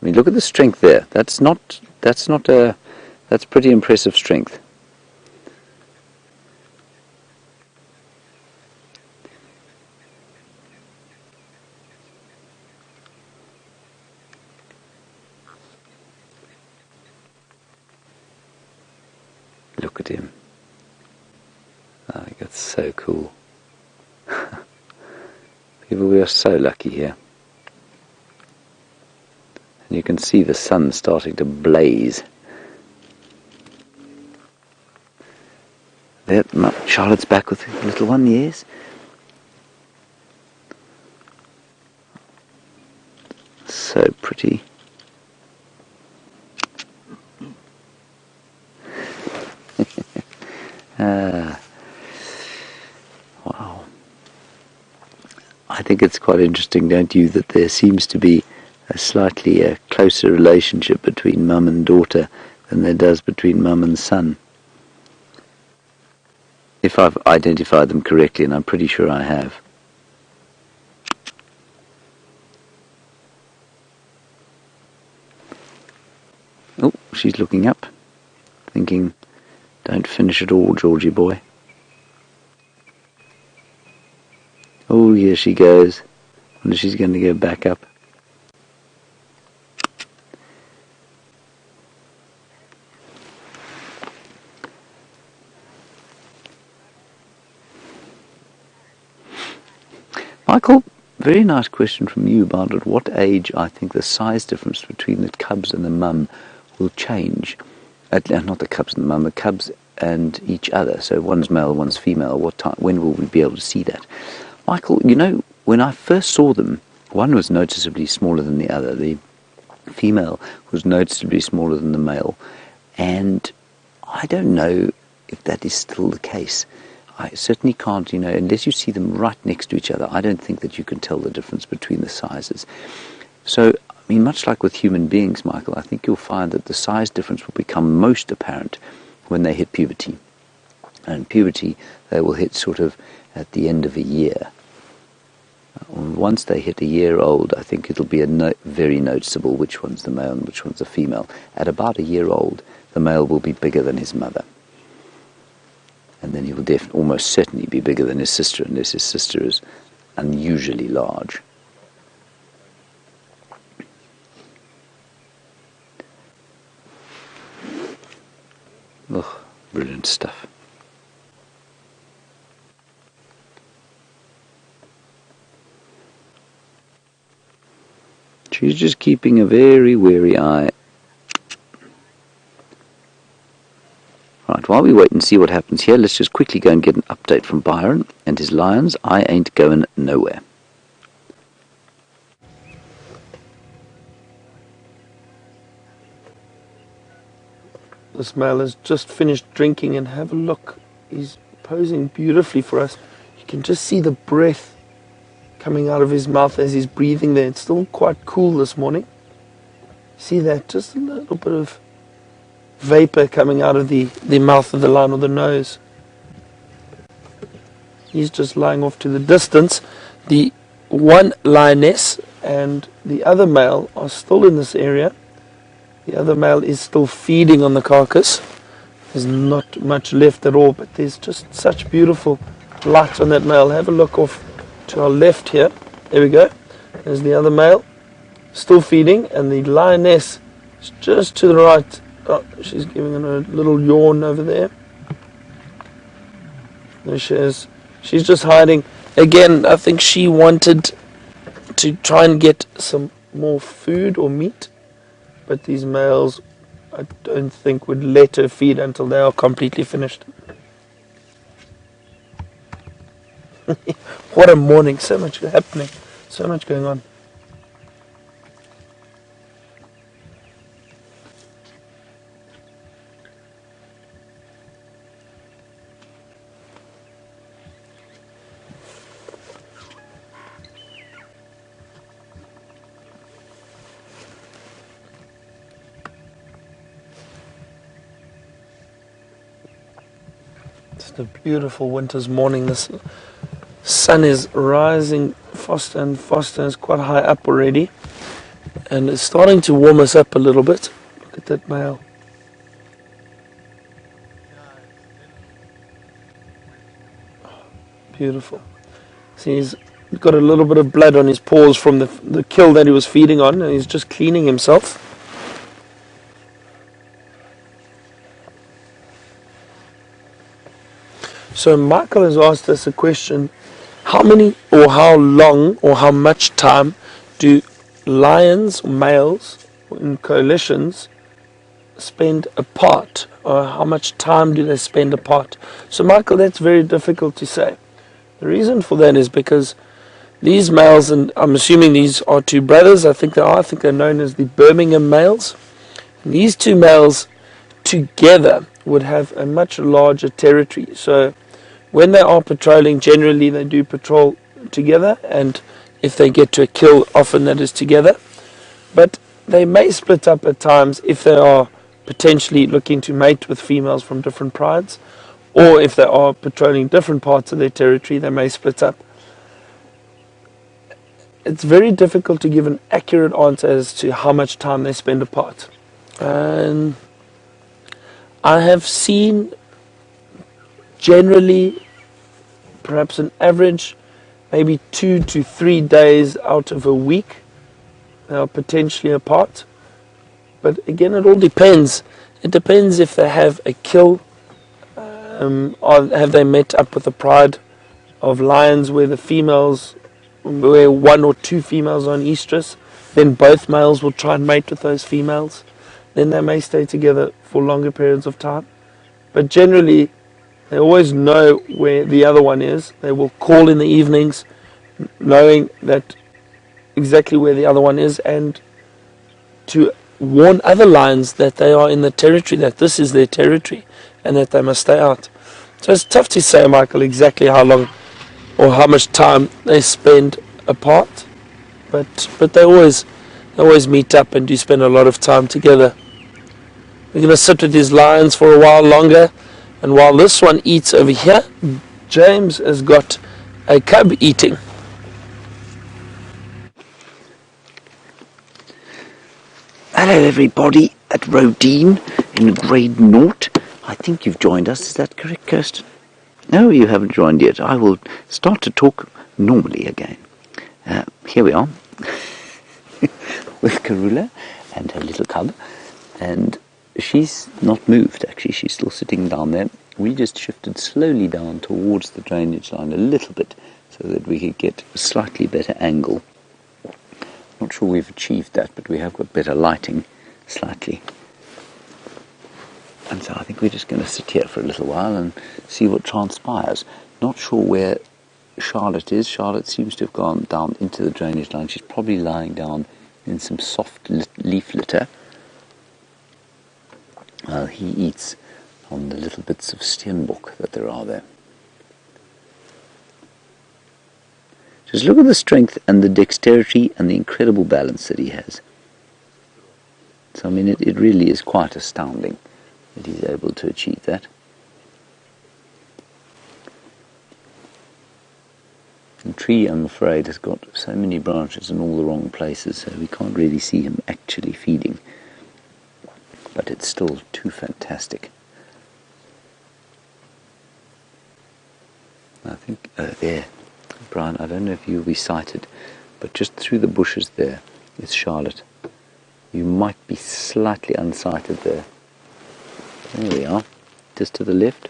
I mean, look at the strength there. That's pretty impressive strength. Look at him. I think that's so cool. People, we are so lucky here. And you can see the sun starting to blaze. There, Charlotte's back with the little one, yes. So pretty. Wow. I think it's quite interesting, don't you, that there seems to be a slightly closer relationship between mum and daughter than there does between mum and son. If I've identified them correctly, and I'm pretty sure I have. Oh, she's looking up, thinking, don't finish it all, Georgie boy. Oh, here she goes. Wonder if she's going to go back up. Michael, very nice question from you about at what age I think the size difference between the cubs and the mum will change. Not the cubs and the mum, the cubs and each other. So one's male, one's female. What time? When will we be able to see that? Michael, you know, when I first saw them, one was noticeably smaller than the other. The female was noticeably smaller than the male. And I don't know if that is still the case. I certainly can't, unless you see them right next to each other, I don't think that you can tell the difference between the sizes. So, I mean, much like with human beings, Michael, I think you'll find that the size difference will become most apparent when they hit puberty. And puberty, they will hit sort of at the end of a year. Once they hit a year old, I think it'll be very noticeable which one's the male and which one's the female. At about a year old, the male will be bigger than his mother. And then he will almost certainly be bigger than his sister, unless his sister is unusually large. Oh, brilliant stuff. She's just keeping a very wary eye. Right, while we wait and see what happens here, let's just quickly go and get an update from Byron and his lions. I ain't going nowhere. This male has just finished drinking, and have a look. He's posing beautifully for us. You can just see the breath coming out of his mouth as he's breathing there. It's still quite cool this morning. See that? Just a little bit of vapor coming out of the mouth of the lion, or the nose. He's just lying off to the distance. The one lioness and the other male are still in this area. The other male is still feeding on the carcass. There's not much left at all, but there's just such beautiful light on that male. Have a look off to our left here. There we go. There's the other male still feeding, and the lioness is just to the right. Oh, she's giving him a little yawn over there. There she is. She's just hiding. Again, I think she wanted to try and get some more food or meat, but these males, I don't think, would let her feed until they are completely finished. What a morning. So much happening. So much going on. It's a beautiful winter's morning. This sun is rising faster and faster. It's quite high up already, and it's starting to warm us up a little bit. Look at that male. Beautiful. See, he's got a little bit of blood on his paws from the kill that he was feeding on, and he's just cleaning himself. So Michael has asked us a question: how many, or how long, or how much time do lions, males, in coalitions spend apart? Or how much time do they spend apart? So Michael, that's very difficult to say. The reason for that is because these males, and I'm assuming these are two brothers, I think they're known as the Birmingham males. And these two males together would have a much larger territory. So when they are patrolling, generally they do patrol together, and if they get to a kill, often that is together. But they may split up at times if they are potentially looking to mate with females from different prides, or if they are patrolling different parts of their territory, they may split up. It's very difficult to give an accurate answer as to how much time they spend apart. And I have seen generally, perhaps an average, maybe 2 to 3 days out of a week they are potentially apart. But again, it all depends. It depends if they have a kill, or have they met up with a pride of lions where where 1 or 2 females are in estrus. Then both males will try and mate with those females. Then they may stay together for longer periods of time. But generally, they always know where the other one is. They will call in the evenings, knowing that exactly where the other one is, and to warn other lions that they are in the territory, that this is their territory, and that they must stay out. So it's tough to say, Michael, exactly how long or how much time they spend apart, but they always meet up and do spend a lot of time together. We're going to sit with these lions for a while longer. And while this one eats over here, James has got a cub eating. Hello everybody at Rodine in grade 0. I think you've joined us, is that correct, Kirsten? No, you haven't joined yet. I will start to talk normally again. Here we are with Karula and her little cub, and she's not moved actually, she's still sitting down there. We just shifted slowly down towards the drainage line a little bit so that we could get a slightly better angle. Not sure we've achieved that, but we have got better lighting slightly. And so I think we're just going to sit here for a little while and see what transpires. Not sure where Charlotte is. Charlotte seems to have gone down into the drainage line. She's probably lying down in some soft leaf litter. He eats on the little bits of steenbok that there are there. Just look at the strength and the dexterity and the incredible balance that he has. So I mean, it really is quite astounding that he's able to achieve that. The tree, I'm afraid, has got so many branches in all the wrong places, so we can't really see him actually feeding. But it's still too fantastic. I think, there, Brian, I don't know if you'll be sighted, but just through the bushes there is Charlotte. You might be slightly unsighted there. There we are, just to the left.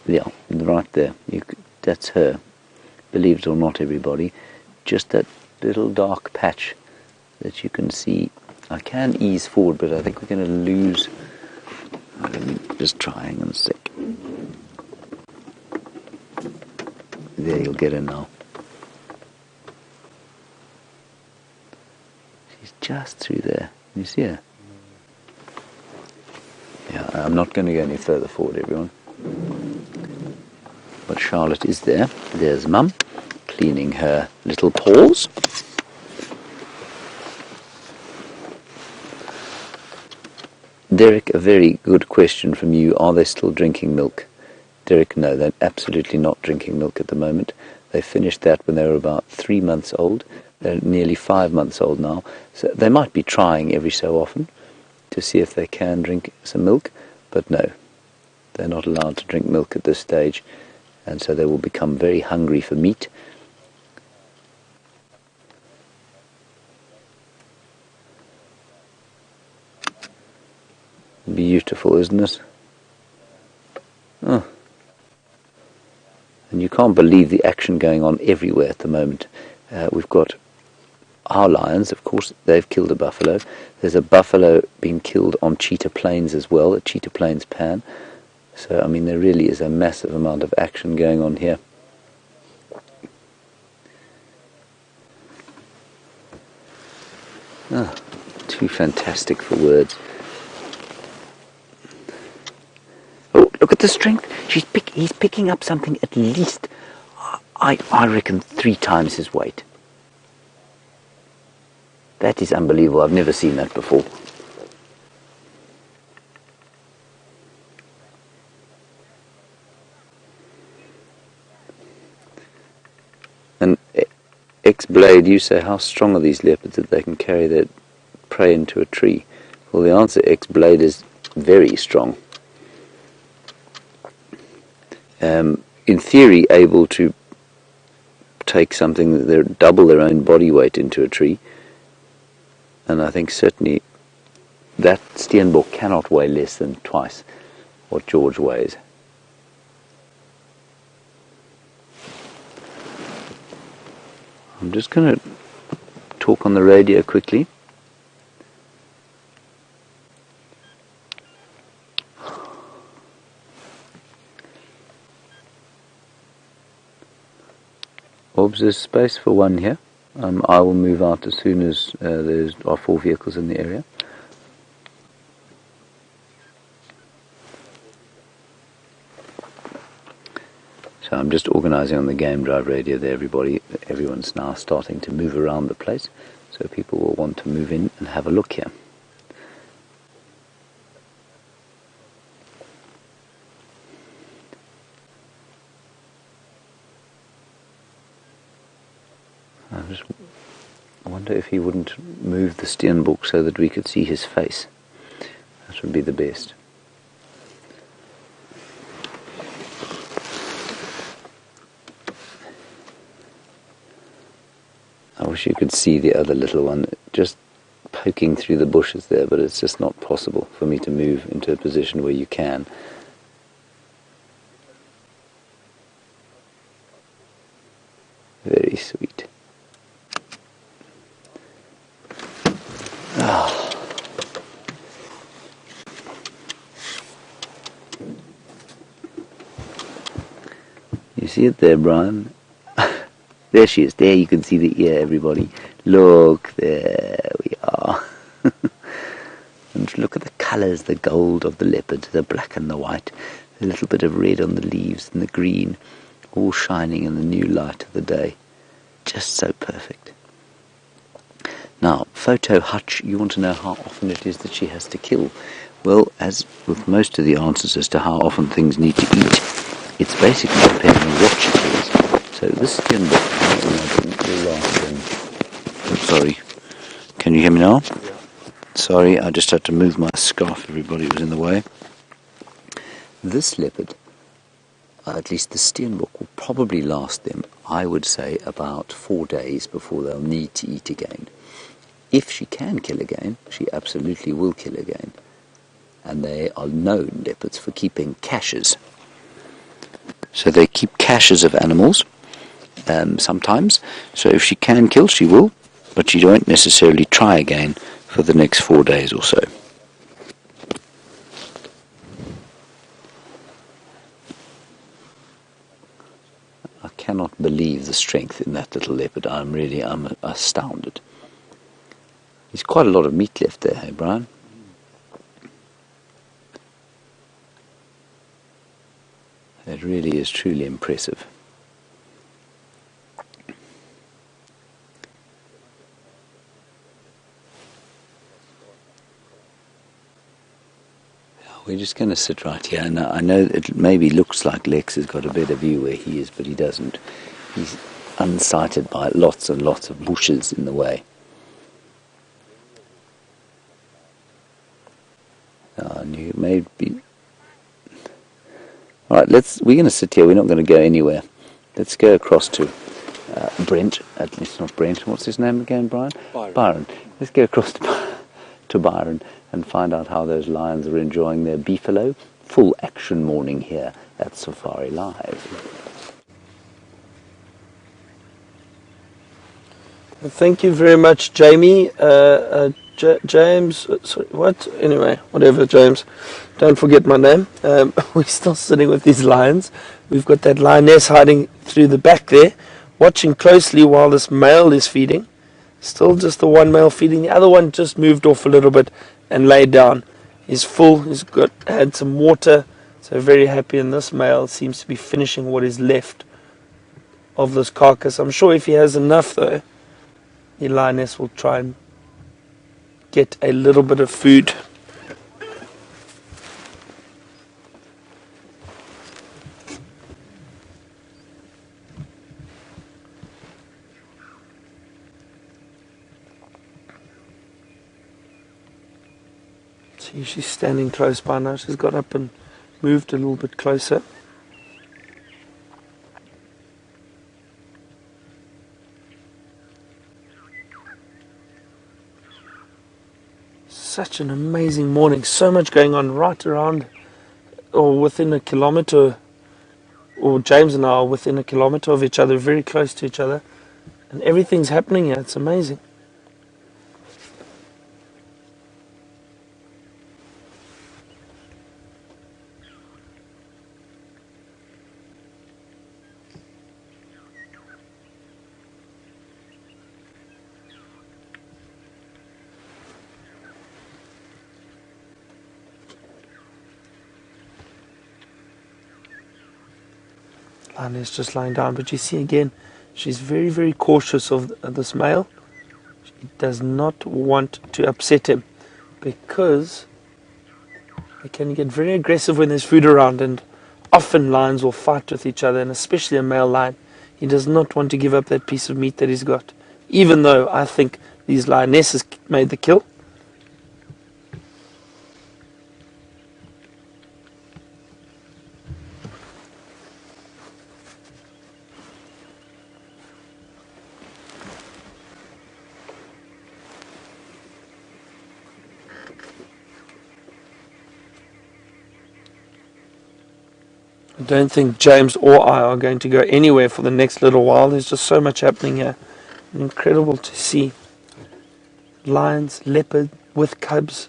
Yeah, right there. That's her. Believe it or not, everybody, just that little dark patch that you can see. I can ease forward, but I think we're going to lose. Let me just try, hang on a sec. There, you'll get her now. She's just through there. Can you see her? Yeah, I'm not going to go any further forward, everyone. But Charlotte is there. There's Mum, cleaning her little paws. Derek, a very good question from you. Are they still drinking milk? Derek, no, they're absolutely not drinking milk at the moment. They finished that when they were about 3 months old. They're nearly 5 months old now. So they might be trying every so often to see if they can drink some milk. But no, they're not allowed to drink milk at this stage. And so they will become very hungry for meat. Beautiful, isn't it? Oh. And you can't believe the action going on everywhere at the moment. We've got our lions, of course, they've killed a buffalo. There's a buffalo being killed on Cheetah Plains as well, at Cheetah Plains Pan. So, I mean, there really is a massive amount of action going on here. Ah, too fantastic for words. Oh, look at the strength. He's picking up something at least, I reckon, 3 times his weight. That is unbelievable. I've never seen that before. And X-Blade, you say, how strong are these leopards that they can carry their prey into a tree? Well, the answer, X-Blade, is very strong. In theory, able to take something that they're double their own body weight into a tree. And I think certainly that Steenbok cannot weigh less than twice what George weighs. I'm just going to talk on the radio quickly. Orbs, there's space for one here. I will move out as soon as there are 4 vehicles in the area. So I'm just organising on the game drive radio there, everybody. Everyone's now starting to move around the place, so people will want to move in and have a look here. I wonder if he wouldn't move the Steenbok so that we could see his face. That would be the best. I wish you could see the other little one just poking through the bushes there, but it's just not possible for me to move into a position where you can. Very sweet. You see it there, Brian? There she is. There you can see the ear, everybody. Look, there we are. And look at the colours, the gold of the leopard, the black and the white, a little bit of red on the leaves and the green, all shining in the new light of the day. Just so perfect. Now, Photo Hutch, you want to know how often it is that she has to kill. Well, as with most of the answers as to how often things need to eat, it's basically depending on what she kills. So this Steenbok will last oh, sorry. Can you hear me now? Yeah. Sorry, I just had to move my scarf, everybody, was in the way. This leopard, at least the Steenbok, will probably last them, I would say, about 4 days before they'll need to eat again. If she can kill again, she absolutely will kill again. And they are known, leopards, for keeping caches. So they keep caches of animals sometimes. So if she can kill, she will, but she won't necessarily try again for the next 4 days or so. I cannot believe the strength in that little leopard. I'm astounded. There's quite a lot of meat left there, hey Brian? It really is truly impressive. We're just going to sit right here. Now, I know it maybe looks like Lex has got a better view where he is, but he doesn't. He's unsighted by lots and lots of bushes in the way. And you may be... Alright, we're going to sit here. We're not going to go anywhere. Let's go across to Brent. At least not Brent. What's his name again, Brian? Byron. Let's go across to Byron and find out how those lions are enjoying their beefalo. Full action morning here at Safari Live. Thank you very much, Jamie. James, sorry, what? Anyway, whatever, James. Don't forget my name. We're still sitting with these lions. We've got that lioness hiding through the back there, watching closely while this male is feeding. Still just the one male feeding. The other one just moved off a little bit and laid down. He's full. He's had some water. So very happy. And this male seems to be finishing what is left of this carcass. I'm sure if he has enough, though, the lioness will try and get a little bit of food. See, she's standing close by now. She's got up and moved a little bit closer. Such an amazing morning. So much going on right around or within a kilometer, or James and I are within a kilometer of each other, very close to each other, and everything's happening here. It's amazing. Lioness just lying down, but you see again, she's very, very cautious of this male. She does not want to upset him because they can get very aggressive when there's food around, and often lions will fight with each other, and especially a male lion. He does not want to give up that piece of meat that he's got, even though I think these lionesses made the kill. I don't think James or I are going to go anywhere for the next little while. There's just so much happening here. Incredible to see. Lions, leopard with cubs.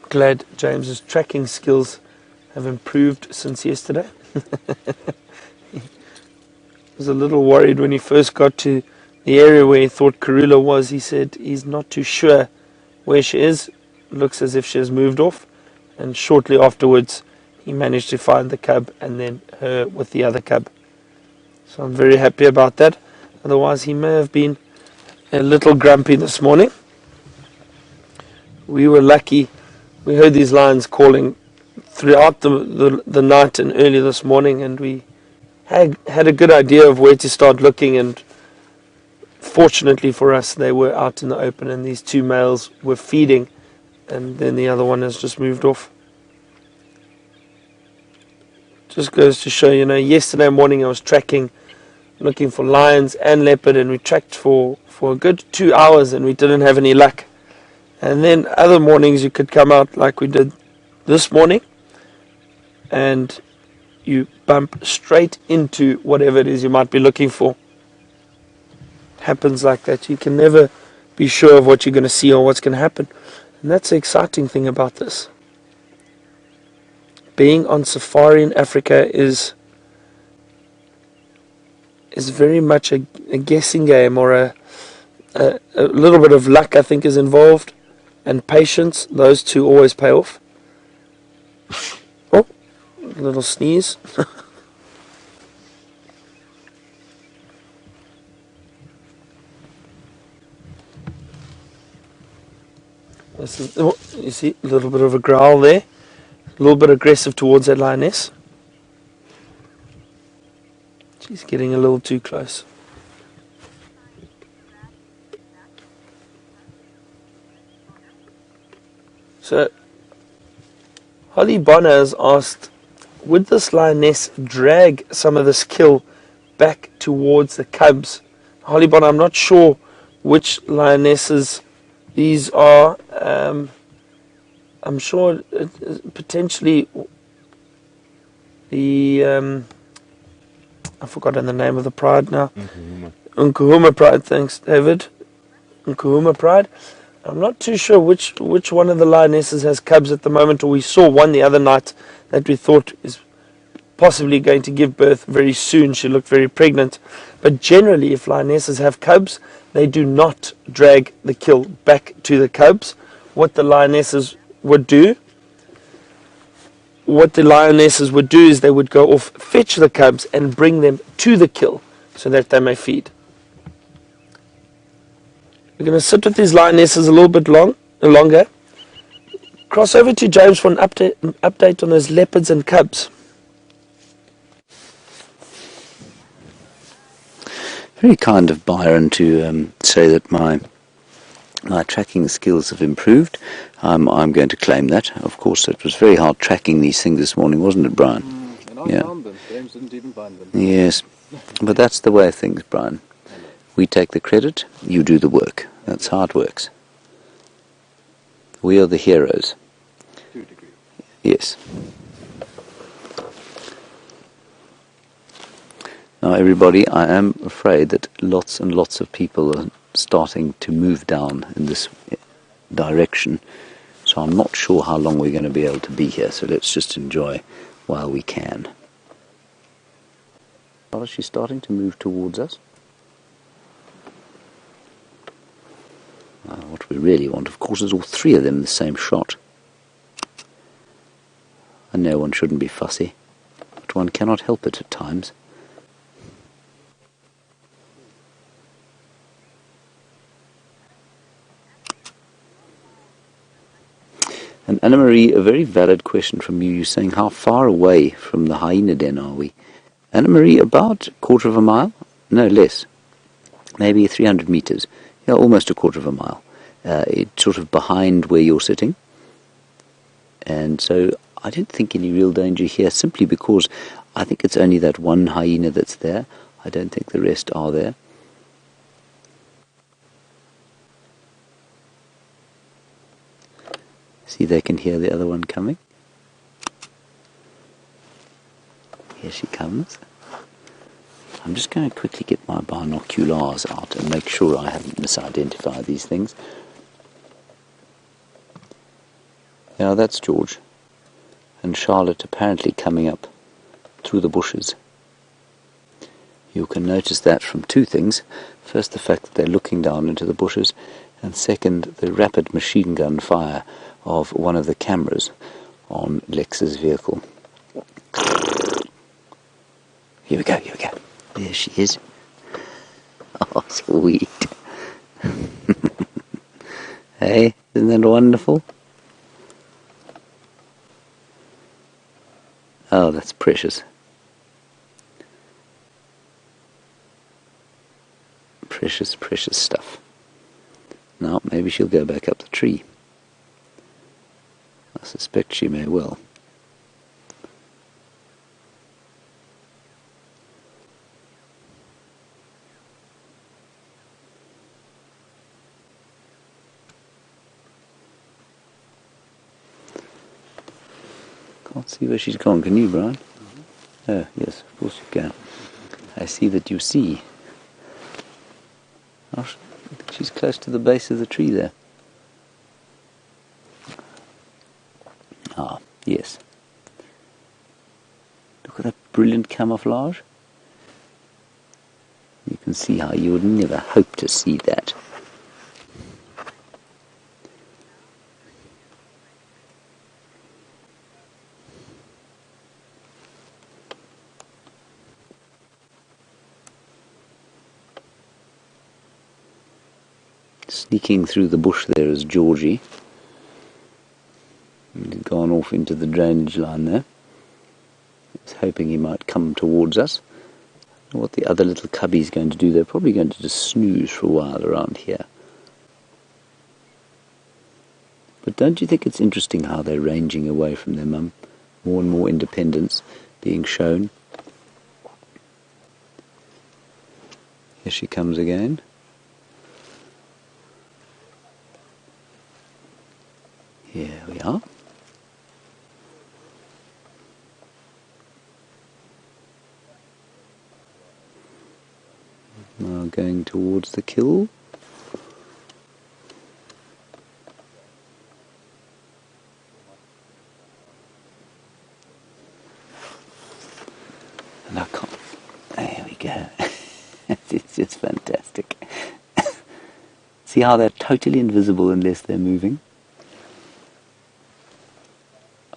Glad James's tracking skills have improved since yesterday. He was a little worried when he first got to the area where he thought Karula was. He said he's not too sure where she is. Looks as if she has moved off. And shortly afterwards, he managed to find the cub and then her with the other cub. So I'm very happy about that. Otherwise, he may have been a little grumpy this morning. We were lucky. We heard these lions calling throughout the night and early this morning, and we had a good idea of where to start looking, and fortunately for us, they were out in the open, and these two males were feeding, and then the other one has just moved off. Just goes to show, yesterday morning I was tracking looking for lions and leopard, and we tracked for a good 2 hours and we didn't have any luck. And then other mornings you could come out like we did this morning and you bump straight into whatever it is you might be looking for. It happens like that. You can never be sure of what you're going to see or what's going to happen. And that's the exciting thing about this. Being on safari in Africa is very much a guessing game, or a little bit of luck, I think, is involved, and patience. Those two always pay off. Oh, a little sneeze. This is, oh, you see, a little bit of a growl there. A little bit aggressive towards that lioness. She's getting a little too close. So, Holly Bonner has asked, would this lioness drag some of this kill back towards the cubs? Holly Bonner, I'm not sure which lionesses these are. I'm sure potentially the I've forgotten the name of the pride now. Nkuhuma pride. Thanks, David. Nkuhuma pride. I'm not too sure which one of the lionesses has cubs at the moment, or we saw one the other night that we thought is possibly going to give birth very soon. She looked very pregnant. But generally, if lionesses have cubs, they do not drag the kill back to the cubs. What the lionesses would do is they would go off, fetch the cubs, and bring them to the kill so that they may feed. We're going to sit with these lionesses a little bit longer. Cross over to James for an update on those leopards and cubs. Very kind of Byron to say that my tracking skills have improved. I'm going to claim that. Of course, it was very hard tracking these things this morning, wasn't it, Brian? And I found them. James didn't even find them. Yes, but that's the way of things, Brian. We take the credit, you do the work. That's how it works. We are the heroes. To a degree. Yes. Now, everybody, I am afraid that lots and lots of people are starting to move down in this direction. So I'm not sure how long we're going to be able to be here. So let's just enjoy while we can. Is she starting to move towards us? What we really want, of course, is all three of them in the same shot. And no, one shouldn't be fussy, but one cannot help it at times. And Anna-Marie, a very valid question from you. You're saying, how far away from the hyena den are we? Anna-Marie, about a quarter of a mile? No, less. Maybe 300 meters. Yeah, almost a quarter of a mile. It's sort of behind where you're sitting. And so I don't think any real danger here, simply because I think it's only that one hyena that's there. I don't think the rest are there. See, they can hear the other one coming. Here she comes. I'm just going to quickly get my binoculars out and make sure I haven't misidentified these things. Yeah, that's George. And Charlotte apparently coming up through the bushes. You can notice that from two things. First, the fact that they're looking down into the bushes, and second, the rapid machine gun fire of one of the cameras on Lex's vehicle. Here we go, here we go. There she is. Oh, sweet. Hey, isn't that wonderful? Oh, that's precious. Precious, precious stuff. Now, maybe she'll go back up the tree. I suspect she may well. Can't see where she's gone. Can you, Brian? Oh, yes, of course you can. I see that you see. Oh, she's close to the base of the tree there. Ah, yes. Look at that brilliant camouflage. You can see how you would never hope to see that. Sneaking through the bush there is Georgie. He's gone off into the drainage line there. I was hoping he might come towards us. What the other little cubby's going to do, they're probably going to just snooze for a while around here. But don't you think it's interesting how they're ranging away from their mum? More and more independence being shown. Here she comes again. Here we are. Now going towards the kill. And I can't. There we go. It's just fantastic. See how they're totally invisible unless they're moving?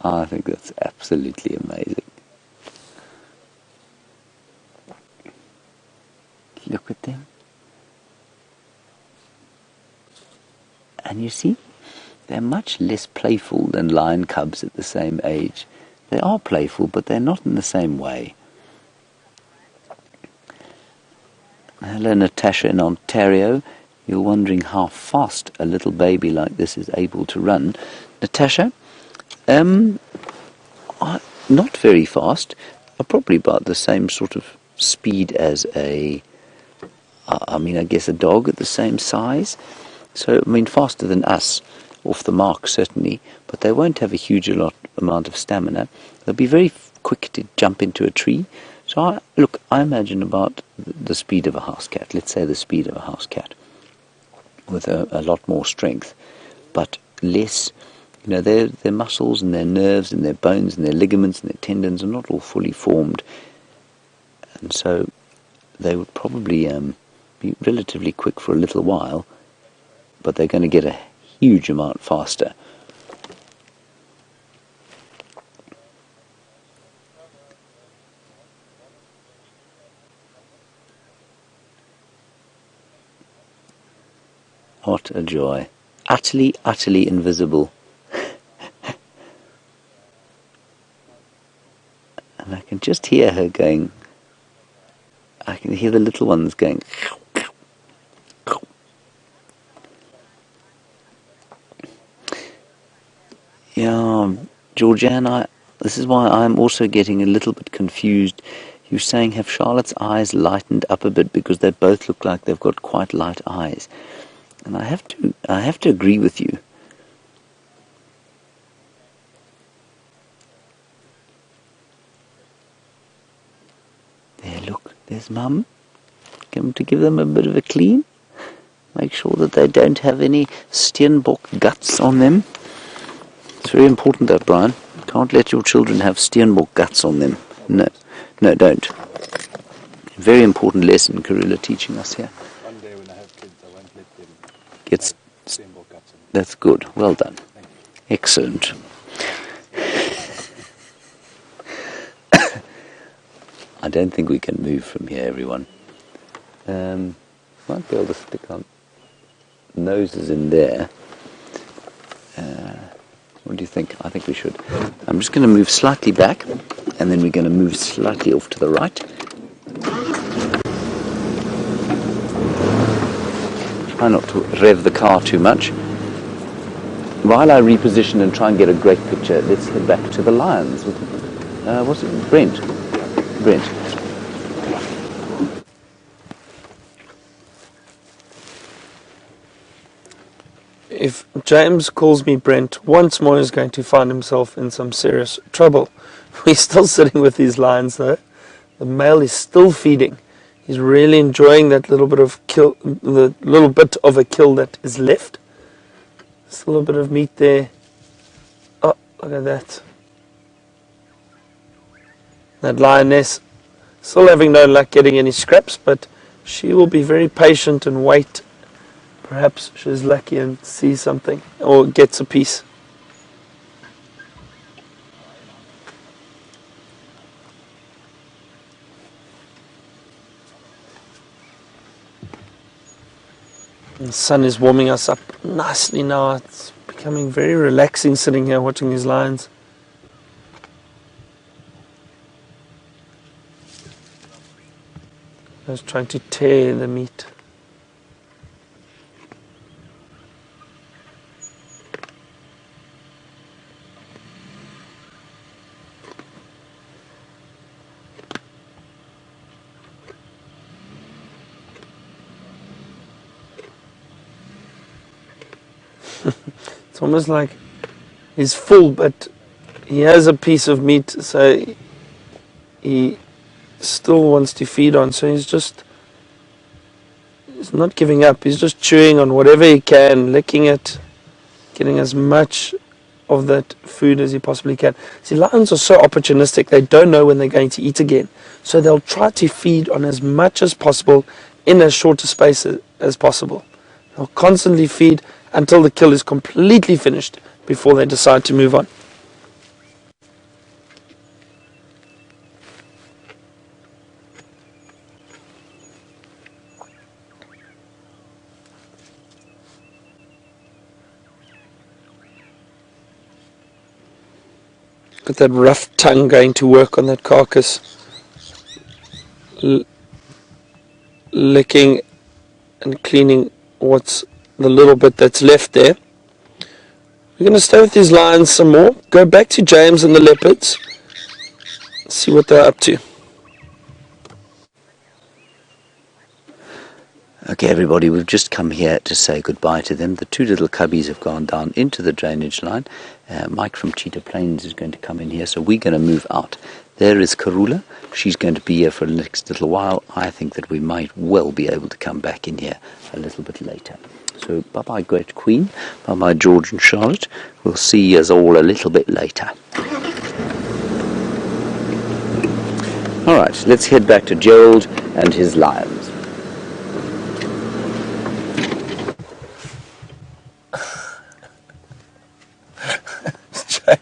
I think that's absolutely amazing. Look at them. And you see, they're much less playful than lion cubs at the same age. They are playful, but they're not in the same way. Hello, Natasha in Ontario. You're wondering how fast a little baby like this is able to run. Natasha, not very fast. Probably about the same sort of speed as I guess a dog at the same size. So, faster than us, off the mark certainly, but they won't have a huge amount of stamina. They'll be very quick to jump into a tree. So, I imagine about the speed of a house cat. Let's say the speed of a house cat, with a lot more strength, but less. Their muscles and their nerves and their bones and their ligaments and their tendons are not all fully formed, and so they would probably be relatively quick for a little while, but they're going to get a huge amount faster. What a joy. Utterly, utterly invisible. And I can just hear her going, I can hear the little ones going. Yeah, Georgiana, this is why I'm also getting a little bit confused. You're saying, have Charlotte's eyes lightened up a bit, because they both look like they've got quite light eyes. And I have to agree with you. There, look, there's Mum. Come to give them a bit of a clean. Make sure that they don't have any Steenbok guts on them. It's very important that, Brian. Can't let your children have Steenbok guts on them. No, don't. Very important lesson Karula teaching us here. One day when I have kids, I won't let them Get Steenbok guts on them. That's good. Well done. Excellent. I don't think we can move from here, everyone. Might be able to stick our noses in there. What do you think? I think we should. I'm just going to move slightly back, and then we're going to move slightly off to the right. Try not to rev the car too much. While I reposition and try and get a great picture, let's head back to the lions. What's it? Brent. if James calls me Brent once more, he's going to find himself in some serious trouble. We're still sitting with these lions though. The male is still feeding. He's really enjoying that little bit of kill, the little bit of a kill that is left. Still a bit of meat there. Oh, look at that. That lioness still having no luck getting any scraps, but she will be very patient and wait. Perhaps she's lucky and sees something or gets a piece. The sun is warming us up nicely now. It's becoming very relaxing sitting here watching these lions. I was trying to tear the meat. It's almost like he's full, but he has a piece of meat, so he still wants to feed on. So he's not giving up. He's just chewing on whatever he can, licking it, getting as much of that food as he possibly can. See, lions are so opportunistic. They don't know when they're going to eat again. So they'll try to feed on as much as possible in as short a space as possible. They'll constantly feed until the kill is completely finished before they decide to move on. Got that rough tongue going to work on that carcass, licking and cleaning what's the little bit that's left there. We're going to stay with these lions some more, go back to James and the leopards, see what they're up to. Okay, everybody, we've just come here to say goodbye to them. The two little cubbies have gone down into the drainage line. Mike from Cheetah Plains is going to come in here, so we're going to move out. There is Karula. She's going to be here for the next little while. I think that we might well be able to come back in here a little bit later. So bye-bye, Great Queen. Bye-bye, George and Charlotte. We'll see you all a little bit later. All right, let's head back to Gerald and his lions.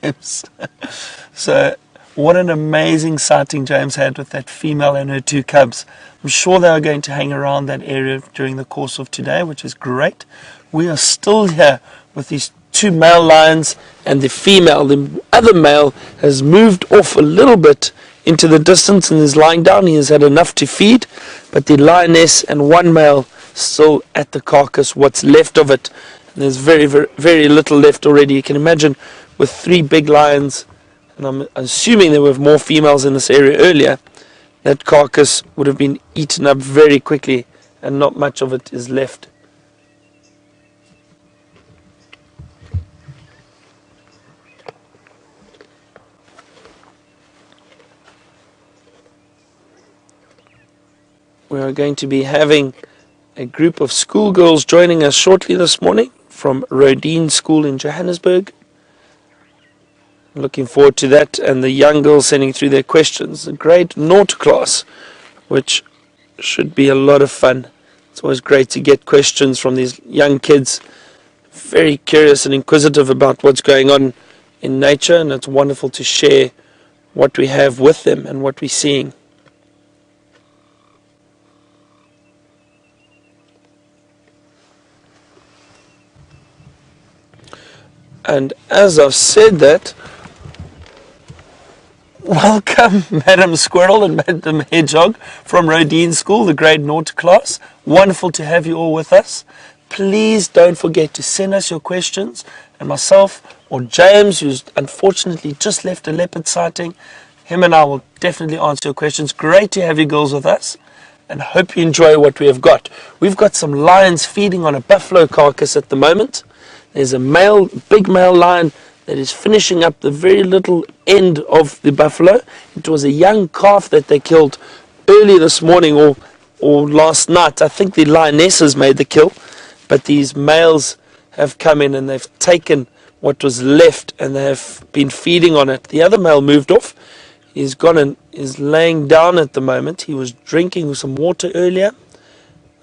James. So, what an amazing sighting James had with that female and her two cubs. I'm sure they are going to hang around that area during the course of today, which is great. We are still here with these two male lions, and the female, the other male, has moved off a little bit into the distance and is lying down. He has had enough to feed, but the lioness and one male still at the carcass, what's left of it. And there's very, very, very little left already. You can imagine with three big lions, and I'm assuming there were more females in this area earlier, that carcass would have been eaten up very quickly and not much of it is left. We are going to be having a group of schoolgirls joining us shortly this morning from Rodin School in Johannesburg. Looking forward to that, and the young girls sending through their questions. A grade 0 class, which should be a lot of fun. It's always great to get questions from these young kids, very curious and inquisitive about what's going on in nature, and it's wonderful to share what we have with them and what we're seeing. And as I've said that, welcome Madam Squirrel and Madam Hedgehog from Rodin School, the grade 0 class. Wonderful to have you all with us. Please don't forget to send us your questions, and myself or James, who's unfortunately just left a leopard sighting, him and I will definitely answer your questions. Great to have you girls with us, and I hope you enjoy what we have got. We've got some lions feeding on a buffalo carcass at the moment. There's a big male lion that is finishing up the very little end of the buffalo. It was a young calf that they killed early this morning or last night. I think the lionesses made the kill, but these males have come in and they've taken what was left and they have been feeding on it. The other male moved off. He's gone and is laying down at the moment. He was drinking some water earlier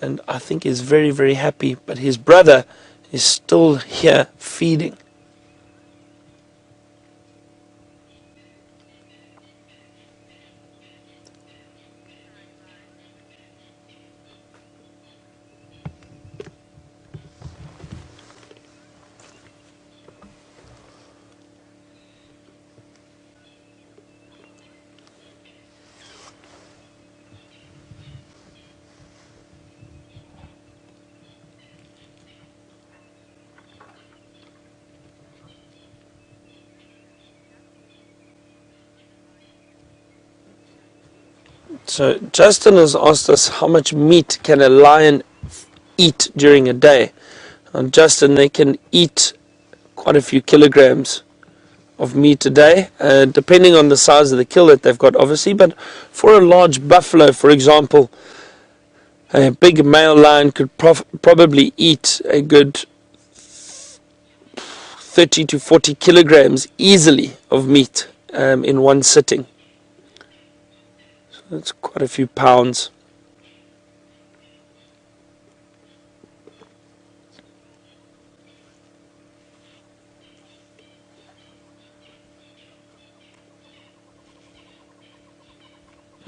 and I think he's very, very happy. But his brother is still here feeding. So Justin has asked us how much meat can a lion eat during a day. And Justin, they can eat quite a few kilograms of meat a day, depending on the size of the kill that they've got, obviously. But for a large buffalo, for example, a big male lion could probably eat a good 30 to 40 kilograms easily of meat in one sitting. So that's quite a few pounds.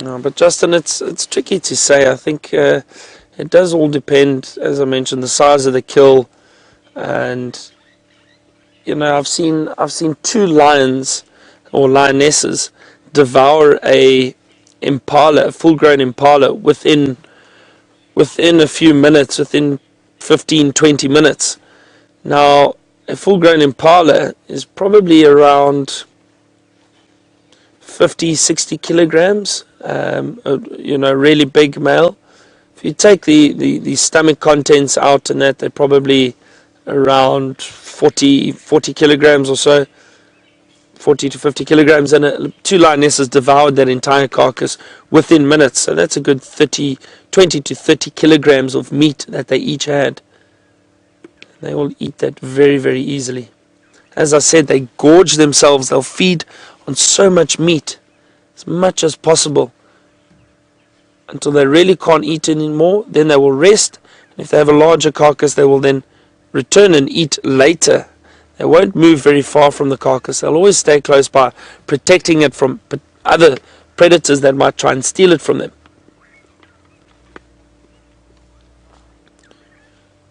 No, but Justin, it's tricky to say. I think it does all depend, as I mentioned, the size of the kill, and you know, I've seen 2 lions or lionesses devour a full-grown impala within a few minutes, within 15-20 minutes. Now, a full-grown impala is probably around 50-60 kilograms. Really big male. If you take the stomach contents out and that, they're probably around 40 kilograms or so, 40 to 50 kilograms, and 2 lionesses devoured that entire carcass within minutes. So that's a good 20 to 30 kilograms of meat that they each had. They will eat that very, very easily. As I said, they gorge themselves. They'll feed on so much meat, as much as possible, until they really can't eat anymore. Then they will rest. And if they have a larger carcass, they will then return and eat later. They won't move very far from the carcass. They'll always stay close by, protecting it from other predators that might try and steal it from them.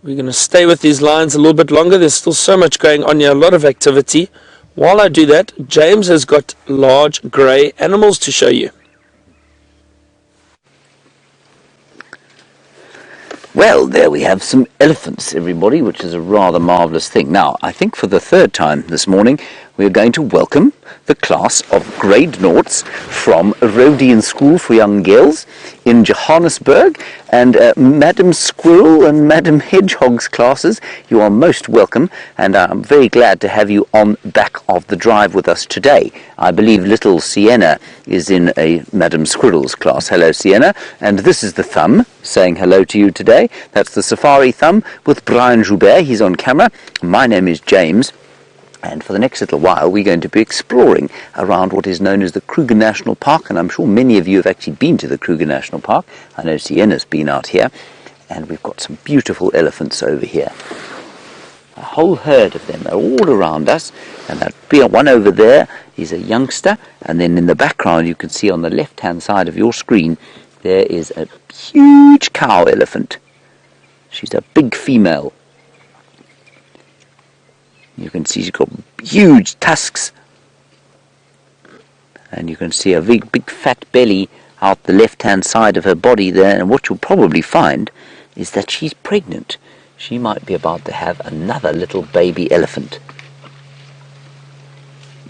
We're going to stay with these lions a little bit longer. There's still so much going on here, a lot of activity. While I do that, James has got large grey animals to show you. Well, there we have some elephants, everybody, which is a rather marvellous thing. Now, I think for the 3rd time this morning, we're going to welcome the class of grade noughts from Rhodian School for Young Girls in Johannesburg, and Madam Squirrel and Madam Hedgehog's classes. You are most welcome, and I'm very glad to have you on back of the drive with us today. I believe little Sienna is in a Madam Squirrel's class. Hello, Sienna. And this is the thumb saying hello to you today. That's the safari thumb with Brian Joubert. He's on camera. My name is James. And for the next little while, we're going to be exploring around what is known as the Kruger National Park. And I'm sure many of you have actually been to the Kruger National Park. I know Sienna's been out here. And we've got some beautiful elephants over here. A whole herd of them. They're all around us. And there'll be one over there. He's a youngster. And then in the background, you can see on the left-hand side of your screen, there is a huge cow elephant. She's a big female. You can see she's got huge tusks. And you can see a big fat belly out the left-hand side of her body there. And what you'll probably find is that she's pregnant. She might be about to have another little baby elephant,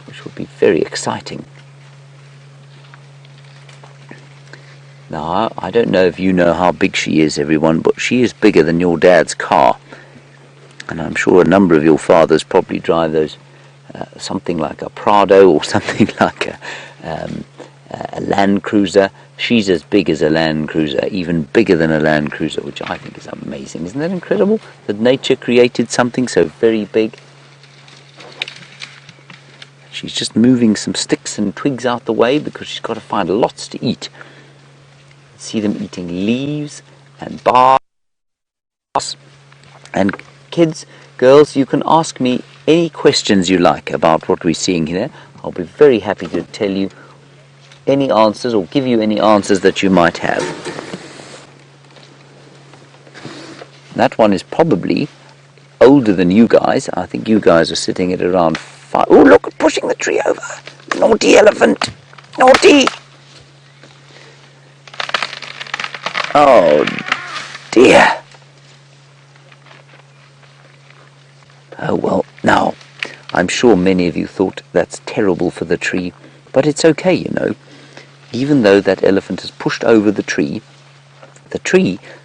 which will be very exciting. Now, I don't know if you know how big she is, everyone, but she is bigger than your dad's car. And I'm sure a number of your fathers probably drive those, something like a Prado or something like a Land Cruiser. She's as big as a Land Cruiser, even bigger than a Land Cruiser, which I think is amazing. Isn't that incredible that nature created something so very big? She's just moving some sticks and twigs out the way because she's got to find lots to eat. See them eating leaves and bark. And kids, girls, you can ask me any questions you like about what we're seeing here. I'll be very happy to tell you any answers or give you any answers that you might have. That one is probably older than you guys. I think you guys are sitting at around 5. Oh, look, pushing the tree over. Naughty elephant. Naughty. Oh, dear. Oh, well, now, I'm sure many of you thought that's terrible for the tree, but it's okay, you know. Even though that elephant has pushed over the tree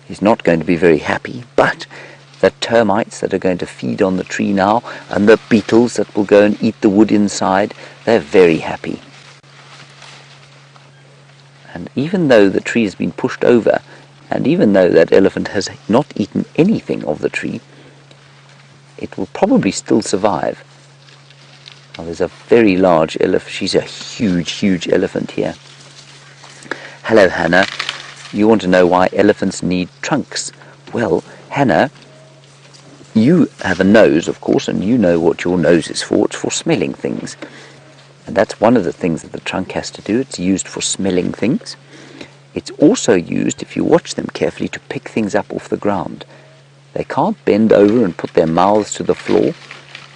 is not going to be very happy, but the termites that are going to feed on the tree now, and the beetles that will go and eat the wood inside, they're very happy. And even though the tree has been pushed over, and even though that elephant has not eaten anything of the tree, it will probably still survive. Now, there's a very large elephant. She's a huge, huge elephant here. Hello, Hannah. You want to know why elephants need trunks? Well, Hannah, you have a nose, of course, and you know what your nose is for. It's for smelling things. And that's one of the things that the trunk has to do. It's used for smelling things. It's also used, if you watch them carefully, to pick things up off the ground. They can't bend over and put their mouths to the floor,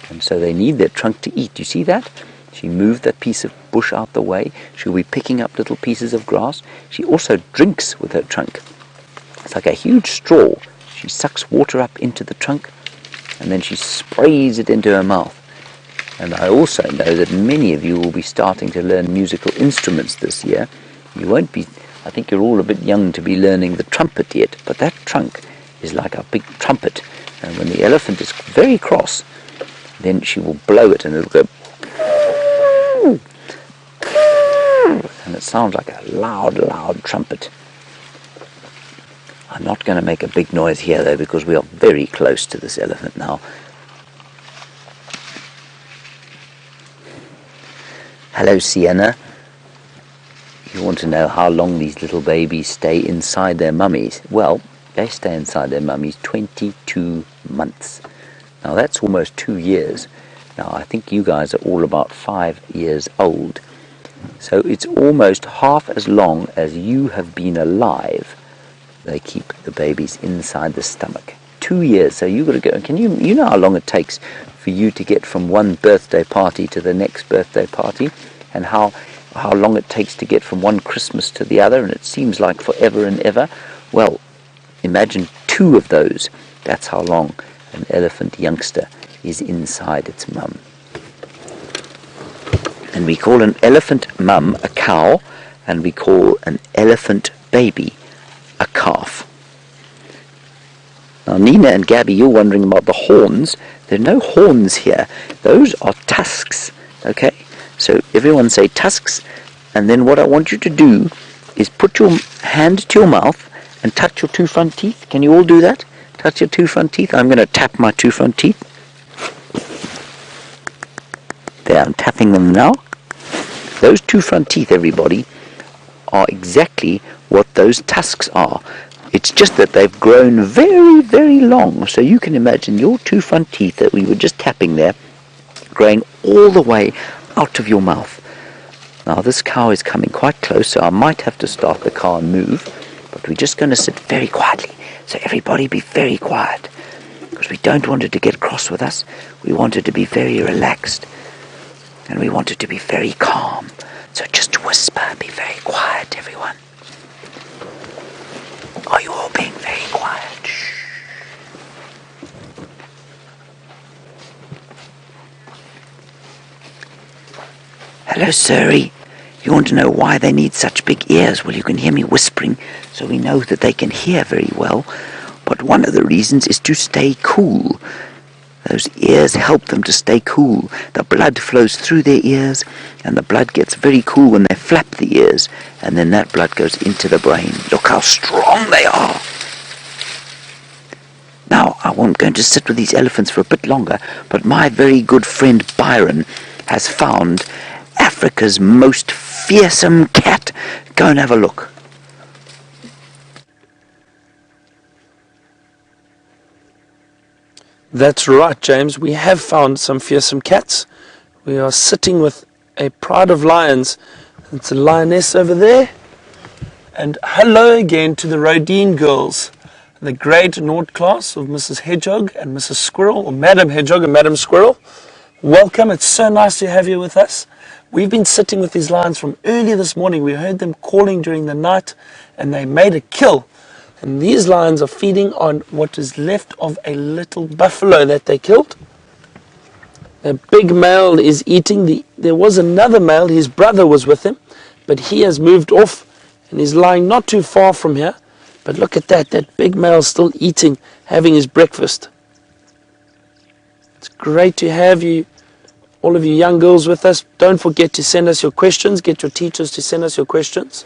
and so they need their trunk to eat. You see that? She moved that piece of bush out the way. She'll be picking up little pieces of grass. She also drinks with her trunk. It's like a huge straw. She sucks water up into the trunk, and then she sprays it into her mouth. And I also know that many of you will be starting to learn musical instruments this year. You won't be, I think you're all a bit young to be learning the trumpet yet, but that trunk is like a big trumpet, and when the elephant is very cross, then she will blow it and it'll go, and it sounds like a loud, loud trumpet. I'm not going to make a big noise here though, because we are very close to this elephant now. Hello, Sienna. You want to know how long these little babies stay inside their mummies? Well, they stay inside their mummies 22 months. Now that's almost 2 years. Now I think you guys are all about 5 years old. So it's almost half as long as you have been alive. They keep the babies inside the stomach. 2 years. So you've got to go. Can you know how long it takes for you to get from one birthday party to the next birthday party, and how long it takes to get from one Christmas to the other, and it seems like forever and ever? Well, imagine 2 of those. That's how long an elephant youngster is inside its mum. And we call an elephant mum a cow, and we call an elephant baby a calf. Now, Nina and Gabby, you're wondering about the horns. There are no horns here. Those are tusks, okay? So everyone say tusks, and then what I want you to do is put your hand to your mouth and touch your 2 front teeth. Can you all do that? Touch your 2 front teeth. I'm going to tap my 2 front teeth. There, I'm tapping them now. Those 2 front teeth, everybody, are exactly what those tusks are. It's just that they've grown very, very long. So you can imagine your 2 front teeth that we were just tapping there, growing all the way out of your mouth. Now this cow is coming quite close, so I might have to start the car and move. But we're just going to sit very quietly. So everybody be very quiet, because we don't want it to get cross with us. We want it to be very relaxed, and we want it to be very calm. So just whisper, be very quiet, everyone. Are you all being very quiet? Shh. Hello, Surrey. You want to know why they need such big ears? Well, you can hear me whispering, so we know that they can hear very well. But one of the reasons is to stay cool. Those ears help them to stay cool. The blood flows through their ears, and the blood gets very cool when they flap the ears, and then that blood goes into the brain. Look how strong they are. Now, I'm going to sit with these elephants for a bit longer, but my very good friend Byron has found Africa's most fearsome cat. Go and have a look. That's right, James. We have found some fearsome cats. We are sitting with a pride of lions. It's a lioness over there. And hello again to the Rodine girls, the grade Nord class of Mrs. Hedgehog and Mrs. Squirrel, or Madam Hedgehog and Madam Squirrel. Welcome. It's so nice to have you with us. We've been sitting with these lions from early this morning. We heard them calling during the night, and they made a kill. And these lions are feeding on what is left of a little buffalo that they killed. The big male is eating. There was another male, his brother was with him, but he has moved off and is lying not too far from here. But look at that big male still eating, having his breakfast. It's great to have you, all of you young girls with us. Don't forget to send us your questions. Get your teachers to send us your questions.